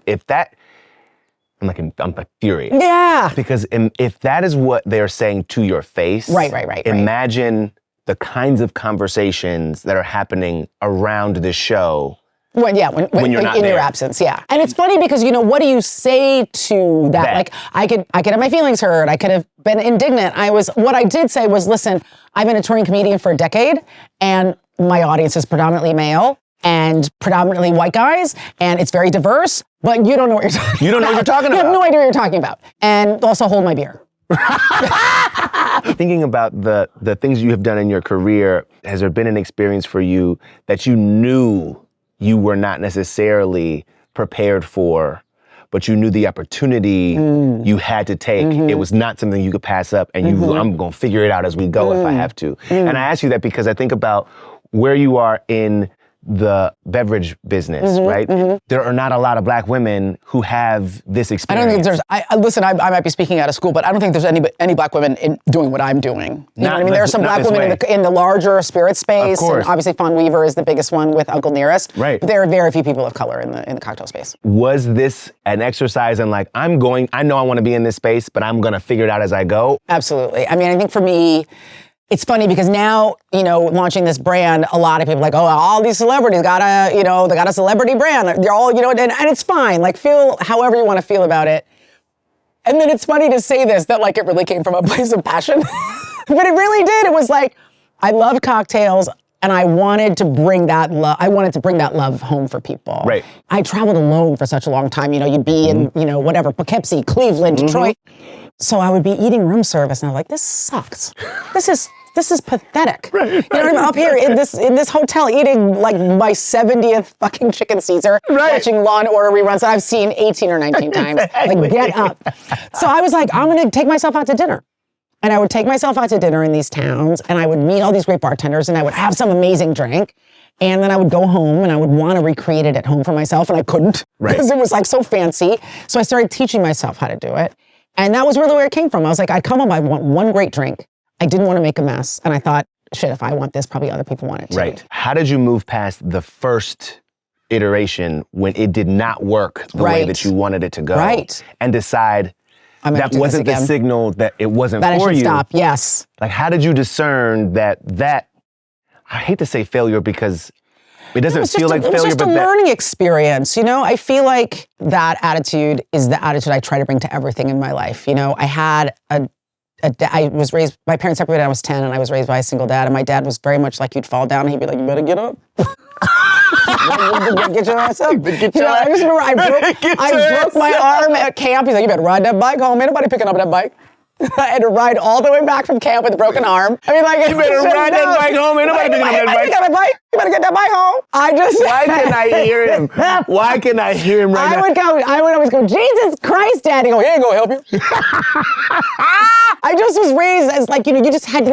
I'm like furious. Yeah. Because if that is what they're saying to your face. Right. Imagine the kinds of conversations that are happening around this show. When you're not in your absence, yeah. And it's funny because, you know, what do you say to that? Like, I could have my feelings hurt. I could have been indignant. What I did say was, listen, I've been a touring comedian for a decade, and my audience is predominantly male and predominantly white guys, and it's very diverse, but you don't know what you're talking about. You don't know what you're talking about. You have no idea what you're talking about. And also hold my beer. Thinking about the things you have done in your career, has there been an experience for you that you knew you were not necessarily prepared for, but you knew the opportunity you had to take? It was not something you could pass up, and I'm gonna figure it out as we go if I have to. And I ask you that because I think about where you are in the beverage business, right? There are not a lot of black women who have this experience. I don't think listen, I might be speaking out of school, but I don't think there's any black women doing what I'm doing. You know what I mean? There are some black women in the larger spirit space. Of course. And obviously Fawn Weaver is the biggest one with Uncle Nearest. Right. But there are very few people of color in the cocktail space. Was this an exercise in like, I know I want to be in this space, but I'm gonna figure it out as I go? Absolutely. I mean, I think for me, it's funny because now, you know, launching this brand, a lot of people are like, oh, all these celebrities they got a celebrity brand. They're all, you know, and it's fine. Like, feel however you want to feel about it. And then it's funny to say this, that like it really came from a place of passion. But it really did. It was like, I loved cocktails and I wanted to bring that love home for people. Right. I traveled alone for such a long time. You know, you'd be in, you know, whatever, Poughkeepsie, Cleveland, Detroit. So I would be eating room service and I'm like, this sucks. This is pathetic. Right, you know what I mean? Up here in this hotel eating like my 70th fucking chicken Caesar, watching Law and Order reruns that I've seen 18 or 19 times. Like, get up. So I was like, I'm gonna take myself out to dinner. And I would take myself out to dinner in these towns and I would meet all these great bartenders and I would have some amazing drink. And then I would go home and I would want to recreate it at home for myself and I couldn't because it was like so fancy. So I started teaching myself how to do it. And that was really where it came from. I was like, I'd come home, I want one great drink. I didn't want to make a mess. And I thought, shit, if I want this, probably other people want it too. Right. How did you move past the first iteration when it did not work the way that you wanted it to go? Right. And decide that wasn't the signal that it wasn't that for I should you? Stop, yes. Like, how did you discern that, I hate to say failure because it doesn't feel like failure, but it was just a learning experience, you know? I feel like that attitude is the attitude I try to bring to everything in my life. You know, I had I was raised, my parents separated when I was 10 and I was raised by a single dad and my dad was very much like you'd fall down and he'd be like, you better get up. Get your ass up. I just remember I broke my arm at camp. He's like, you better ride that bike home. Ain't nobody picking up that bike. I had to ride all the way back from camp with a broken arm. I mean, like, You better ride that bike home. Ain't nobody picking up that bike. You better get that bike home. Why can I hear him? Why can I hear him right now? I would always go, Jesus Christ, Daddy. Go, he ain't gonna help you. I just was raised as like, you just had to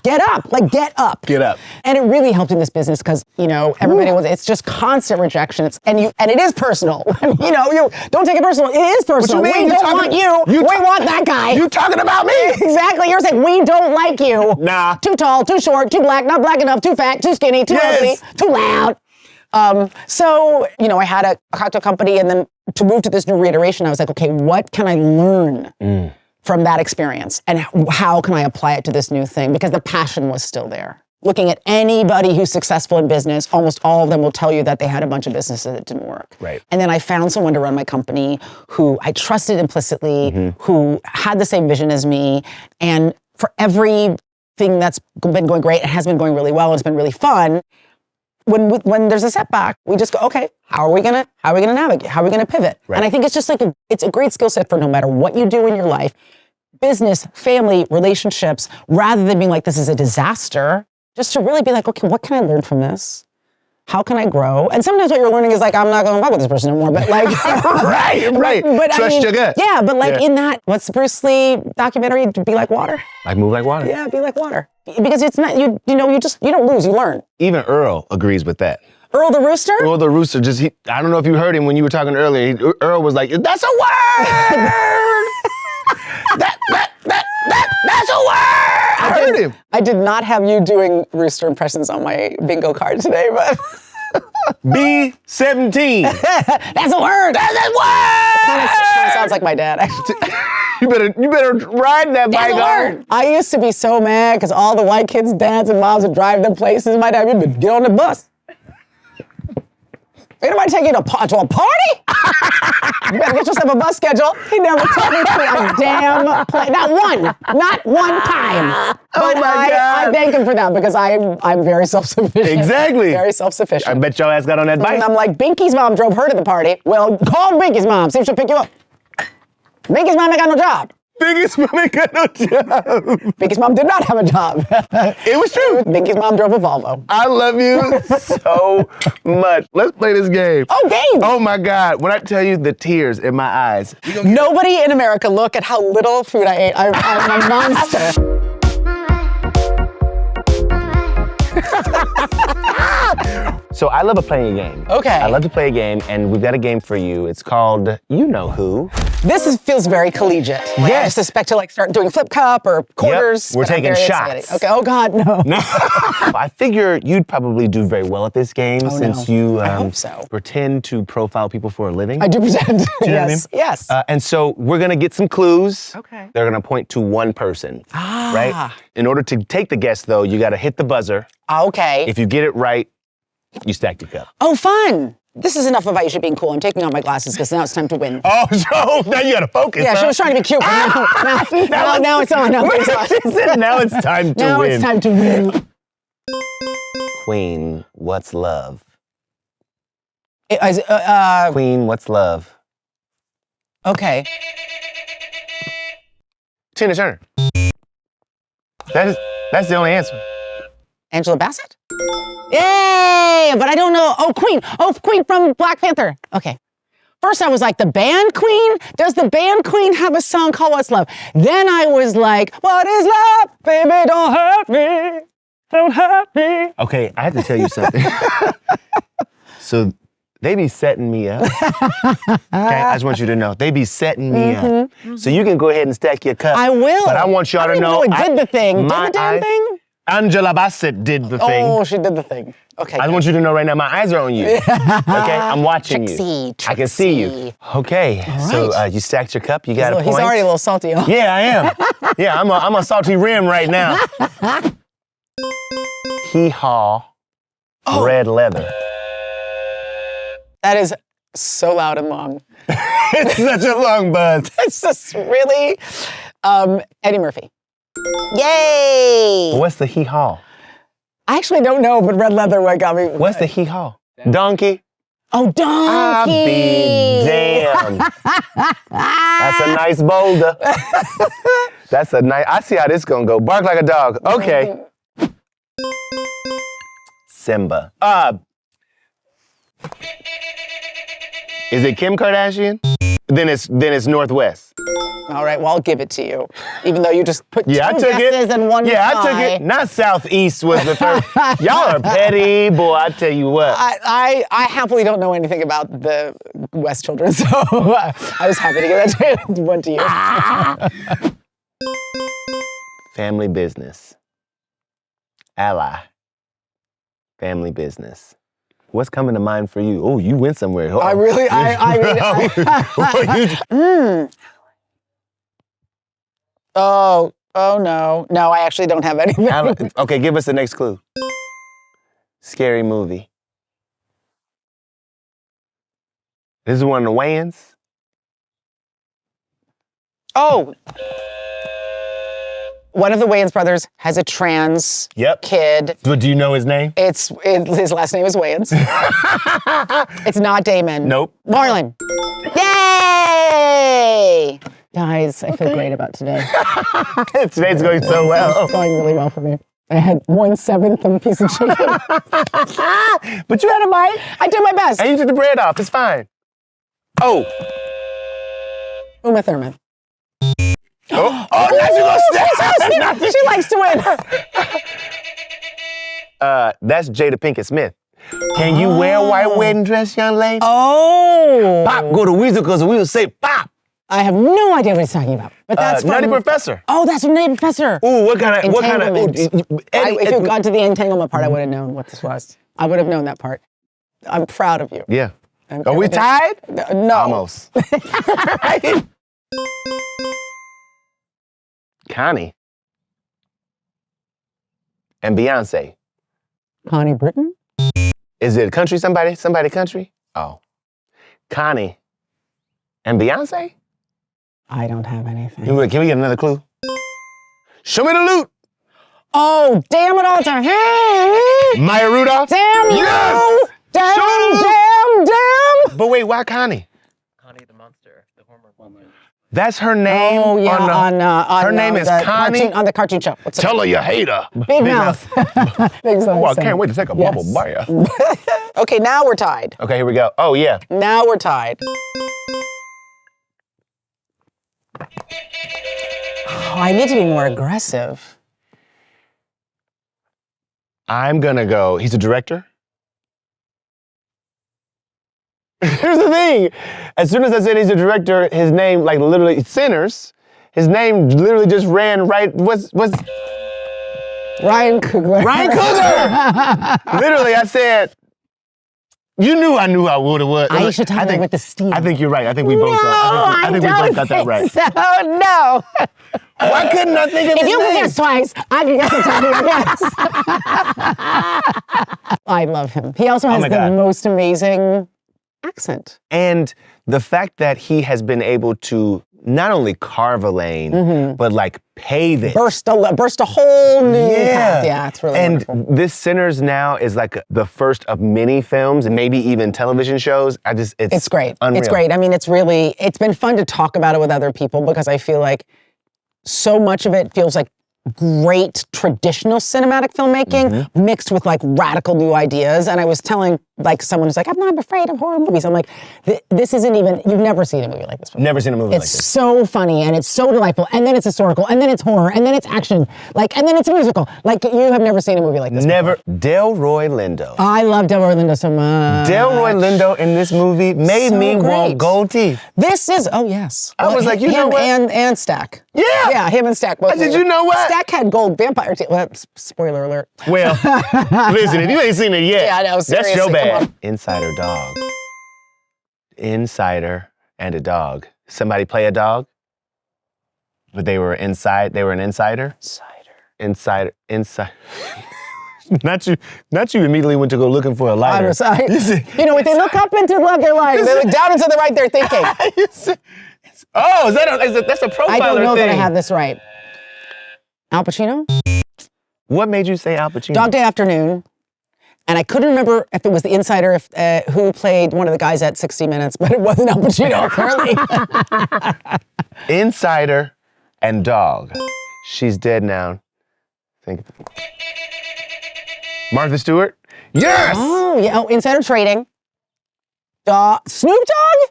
get up. Get up. Get up. And it really helped in this business because, everybody it's just constant rejection. And it is personal. You don't take it personal. It is personal. What you mean? We don't want you. We want that guy. You talking about me? Exactly. You're saying we don't like you. Nah. Too tall, too short, too black, not black enough, too fat, too skinny, too ugly, too loud. So, I had a cocktail company, and then to move to this new reiteration, I was like, okay, what can I learn from that experience? And how can I apply it to this new thing? Because the passion was still there. Looking at anybody who's successful in business, almost all of them will tell you that they had a bunch of businesses that didn't work. Right. And then I found someone to run my company who I trusted implicitly, who had the same vision as me. And for everything that's been going great and has been going really well and it's been really fun, when there's a setback, we just go, okay, how are we gonna navigate? How are we gonna pivot? Right. And I think it's just it's a great skill set for no matter what you do in your life, business, family, relationships, rather than being like, this is a disaster, just to really be like, okay, what can I learn from this? How can I grow? And sometimes what you're learning is like, I'm not gonna fuck with this person anymore, but like. right. But Trust your gut. Yeah, but in that, what's the Bruce Lee documentary, Be Like Water? Like move like water. Yeah, be like water. Because it's not, you don't lose, you learn. Even Earl agrees with that. Earl the Rooster? Earl the Rooster, I don't know if you heard him when you were talking earlier. Earl was like, that's a word! That's a word! I heard him. I did not have you doing rooster impressions on my bingo card today, but. B17. That's a word! That's a word! Kind of sounds like my dad, actually. You better ride that bike on. I used to be so mad because all the white kids' dads and moms would drive them places. My dad would get on the bus. Ain't nobody take you to a party? You better get yourself a bus schedule. He never took me to a damn place. Not one time. But my God. I thank him for that because I'm very self-sufficient. Exactly. Very self-sufficient. I bet your ass got on that bike. And I'm like, Binky's mom drove her to the party. Well, call Binky's mom, see if she'll pick you up. Binky's mom ain't got no job. Binky's mom ain't got no job. Binky's mom did not have a job. It was true. Binky's mom drove a Volvo. I love you so much. Let's play this game. Oh, game! Oh my God. When I tell you the tears in my eyes. Nobody in America look at how little food I ate. I'm a monster. So I love playing a game. Okay. I love to play a game, and we've got a game for you. It's called You Know Who. Feels very collegiate. I suspect to start doing flip cup or quarters. Yep. We're taking shots. Excited. Okay. Oh God, no. I figure you'd probably do very well at this game since you I hope so. pretend to profile people for a living. I do pretend. You know what I mean? Yes. And so we're gonna get some clues. Okay. They're gonna point to one person. Right? In order to take the guess, though, you gotta hit the buzzer. Okay. If you get it right, you stack your cup. Oh, fun. This is enough of Aisha being cool. I'm taking off my glasses because now it's time to win. Oh, so now you gotta focus. Yeah, she was trying to be cute. But now it's on. Now it's time to now win. it's time to win. Queen, what's love? Uh, Queen, what's love? okay. Tina Turner. That's the only answer. Angela Bassett? Yay! But I don't know. Oh, Queen. Oh, Queen from Black Panther. Okay. First I was like, the band Queen? Does the band Queen have a song called What's Love? Then I was like, what is love? Baby, don't hurt me. Don't hurt me. Okay, I have to tell you something. So they be setting me up. Okay, I just want you to know. They be setting me up. So you can go ahead and stack your cup. I will. But I want y'all to know. It did the thing. Did the damn thing? Angela Bassett did the thing. Oh, she did the thing. Okay. I want you to know right now, my eyes are on you. Okay, I'm watching you. I can see you. Okay, so you stacked your cup. You got a point. He's already a little salty. Huh? Yeah, I am. Yeah, I'm a salty rim right now. Hee-haw, red leather. That is so loud and long. It's such a long buzz. It's just really Eddie Murphy. Yay! What's the hee-haw? I actually don't know, but red leather what got me. What's the hee-haw? Donkey? Oh, I'll donkey. be damn. That's a nice boulder. That's a nice. I see how this gonna go. Bark like a dog. Okay. Simba. Is it Kim Kardashian? Then it's Northwest. All right, well, I'll give it to you. Even though you just put Yeah, I two took guesses it. and one Yeah, I pie. took it. Not Southeast was the third. Y'all are petty, boy. I tell you what. I happily don't know anything about the West children, so I was happy to give that one to you. Family business. Ally. Family business. What's coming to mind for you? Oh, you went somewhere. I mean, Oh no. No, I actually don't have anything. Okay, give us the next clue. Scary movie. This is one of the Wayans. Oh. One of the Wayans brothers has a trans kid. But do you know his name? His last name is Wayans. It's not Damon. Nope. Marlon. Yay! Guys, I feel great about today. Today's going so well. It's going really well for me. I had 1/7 of a piece of chicken. But you had a bite. I did my best. And you took the bread off. It's fine. Oh. Uma Thurman. Oh, now you gonna stay. She likes to win. That's Jada Pinkett Smith. Can you wear a white wedding dress, young lady? Oh. Pop, go to Weezer because we will say pop. I have no idea what he's talking about. But that's Nutty from... Professor. Oh, that's from Nutty Professor. Ooh, what kind of... Entanglement. If you got to the entanglement part, I would have known what this was. I would have known that part. I'm proud of you. Yeah. Are we tied? No. Almost. Connie. And Beyonce. Connie Britton? Is it country somebody? Somebody country? Oh. Connie. And Beyonce? I don't have anything. Can we get another clue? Show me the loot. Oh, damn it all to him. Maya Rudolph? Damn you. Yes! Damn. But wait, why Connie? Connie the Monster, the hormone woman. That's her name? Oh, yeah, her name is Connie? On the cartoon show. What's Tell her you hate her. Big mouth. Big mouth. Oh, I can't wait to take a bubble bath. Okay, now we're tied. Okay, here we go. Oh, yeah. Now we're tied. Oh, I need to be more aggressive. I'm gonna go, he's a director? Here's the thing. As soon as I said he's a director, his name, like literally, Sinners, his name literally just ran right, what's? Ryan Coogler. Ryan Coogler! Literally, I said, you knew I knew I would have. Aisha Tyler with the steam. I think you're right. I think we both I think we both got that right. So, no. Why couldn't I think of If his you name? can guess twice, I can guess it twice. I love him. He also has the most amazing accent. And the fact that he has been able to not only carve a lane, but like pave it. Burst a whole new path. Yeah, it's really wonderful. This Sinners now is like the first of many films and maybe even television shows. It's great. Unreal. It's great. I mean, it's been fun to talk about it with other people because I feel like so much of it feels like great traditional cinematic filmmaking mixed with like radical new ideas. And I was telling like someone who's like, I'm not afraid of horror movies. I'm like, this isn't even, you've never seen a movie like this before. Never seen a movie like this. It's so funny and it's so delightful. And then it's historical and then it's horror and then it's action. Like, and then it's a musical. Like you have never seen a movie like this Never. before. Delroy Lindo. I love Delroy Lindo so much. Delroy Lindo in this movie made me want gold teeth. This is, oh yes. I was like, you know what? And Stack. Yeah. Yeah, him and Stack both. Did you know what? Stack had gold vampire teeth. Well, spoiler alert. Well, listen, if you ain't seen it yet, Yeah, I know, that's seriously, your come bad. on. Insider dog. Insider and a dog. Somebody play a dog? But they were inside, they were an insider? Insider. Not you immediately went to go looking for a lighter. You know, when they look up into the left, they're lying. They look down into the right, they're thinking. Oh, that's a profiler I don't know thing. that I have this right. Al Pacino? What made you say Al Pacino? Dog Day Afternoon. And I couldn't remember if it was the insider, who played one of the guys at 60 Minutes, but it wasn't Al Pacino, apparently. Insider and dog. She's dead now. Think. Martha Stewart? Yes! Oh, yeah. Oh, insider trading. Snoop Dogg?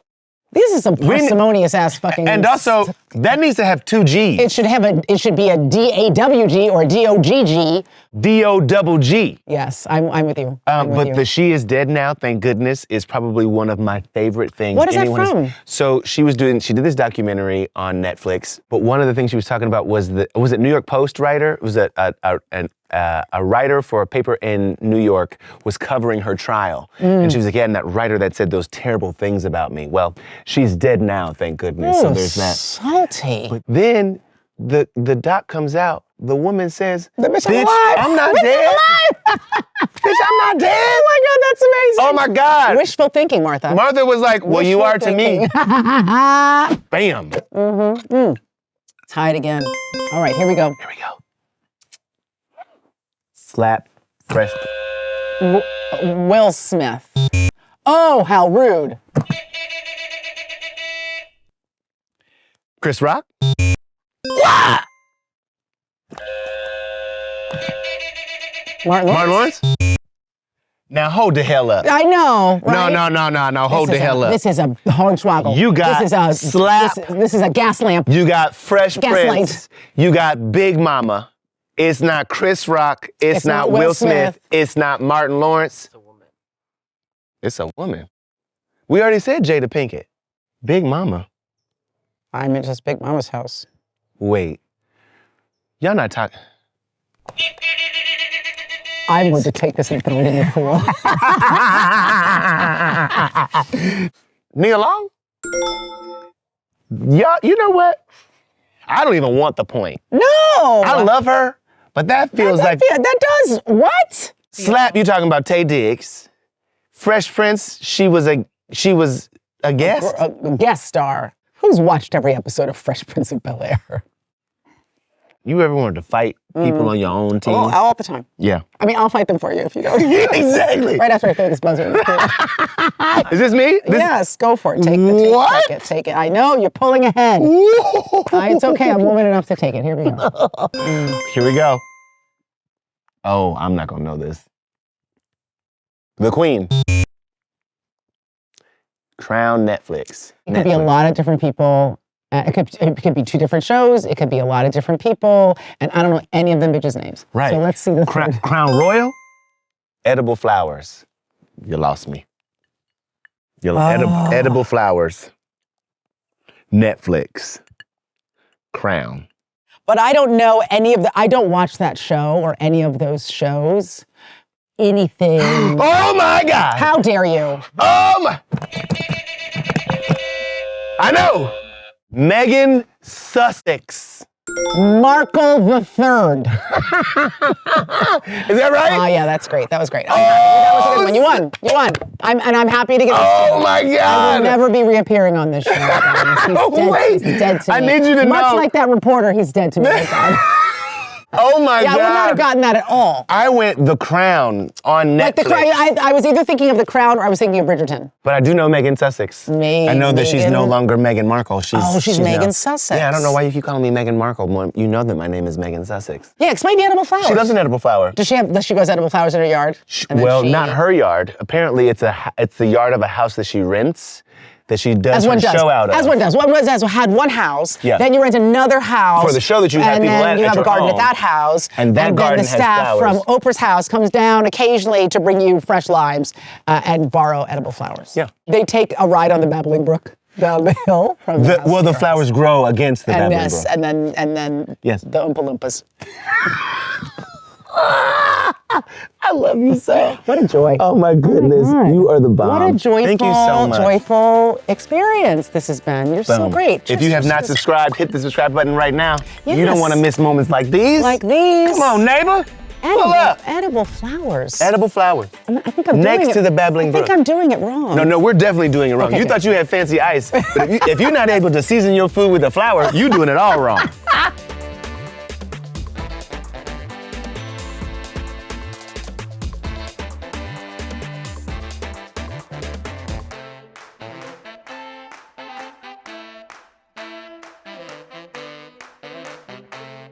This is some parsimonious ass fucking. And also, that needs to have 2 G's. It should be a DAWG or a DOGG. DOGG. Yes, I'm with you. But the She Is Dead Now, thank goodness, is probably one of my favorite things. What is that from? So she did this documentary on Netflix, but one of the things she was talking about was it New York Post writer? It was a writer for a paper in New York was covering her trial. And she was like, yeah, and that writer that said those terrible things about me. Well, she's dead now, thank goodness. So there's that. Salty. But then the doc comes out. The woman says, bitch, I'm not dead. Bitch, I'm not dead. Oh my God, that's amazing. Oh my God. Wishful thinking, Martha. Martha was like, well, you are to me. Bam. Let's hide again. All right, here we go. Here we go. Slap, fresh. Will Smith. Oh, how rude. Chris Rock. Martin Lawrence? Now hold the hell up. I know. Right? No. Hold the hell up. This is a hornswoggle. You got Slap. This is a gas lamp. You got Fresh Gaslight. Prince. You got Big Mama. It's not Chris Rock. It's not Will Smith. It's not Martin Lawrence. It's a woman. It's a woman. We already said Jada Pinkett. Big Mama. I'm in just Big Mama's house. Wait. Y'all not talking. I'm going to take this and throw it in the pool. Nia Long? Yeah, you know what? I don't even want the point. No! I love her, but that feels like... That does... What? Slap, you talking about Tay Diggs. Fresh Prince, she was a guest? A guest star. Who's watched every episode of Fresh Prince of Bel-Air? You ever wanted to fight people on your own team? Oh, all the time. Yeah. I mean, I'll fight them for you if you don't. Exactly. Right after I throw this buzzer. Is this me? Yes, go for it. Take it. I know, you're pulling ahead. It's okay, I'm woman enough to take it. Here we go. Here we go. Oh, I'm not gonna know this. The Queen. Crown Netflix. It could be a lot of different people. It could be 2 different shows. It could be a lot of different people. And I don't know any of them bitches' names. Right. So let's see the third. Crown Royal. Edible Flowers. You lost me. Edible Flowers. Netflix. Crown. But I don't know any of I don't watch that show or any of those shows. Anything. Oh my God. How dare you? Oh my. I know. Megan Sussex. Markle the Third. Is that right? Oh yeah, that's great. That was great. That was a good one. You won. I'm happy to get this. Oh my I God. will never be reappearing on this show. He's dead to me. I need you to Much know. like that reporter, he's dead to me. Oh my Yeah, God. I would not have gotten that at all. I went The Crown on Netflix. Like the Crown, I was either thinking of The Crown or I was thinking of Bridgerton. But I do know Megan Sussex. I know that she's no longer Meghan Markle. She's Megan now- Sussex. Yeah, I don't know why you keep calling me Meghan Markle. When you know that my name is Megan Sussex. Yeah, explain the edible flowers. She loves an edible flower. Does she grows edible flowers in her yard? Well, not her yard. Apparently, it's the yard of a house that she rents. That she does her show out of. As one does. One had one house, Yeah. then you rent another house. For the show that you have and people then at you have your a garden home. at that house. And that garden then the has staff flowers. from Oprah's house comes down occasionally to bring you fresh limes and borrow edible flowers. Yeah. They take a ride on the Babbling Brook down the hill from the house Well, to the your flowers house. grow against the And Babbling yes, Brook. and then Yes. the Oompa Loompas. I love you so. What a joy. Oh my goodness, you are the bomb. What a joyful, Thank you so much. joyful experience this has been. You're so Boom. great. If you have not subscribed, hit the subscribe button right now. You Yes. don't want to miss moments like these. Like these. Come on, neighbor. Pull up. Edible flowers. Edible flowers. I think I'm Next doing it. to the Babbling Brook. I think I'm doing it wrong. No, we're definitely doing it wrong. Okay, You good. thought you had fancy ice, but if you're not able to season your food with a flower, you're doing it all wrong.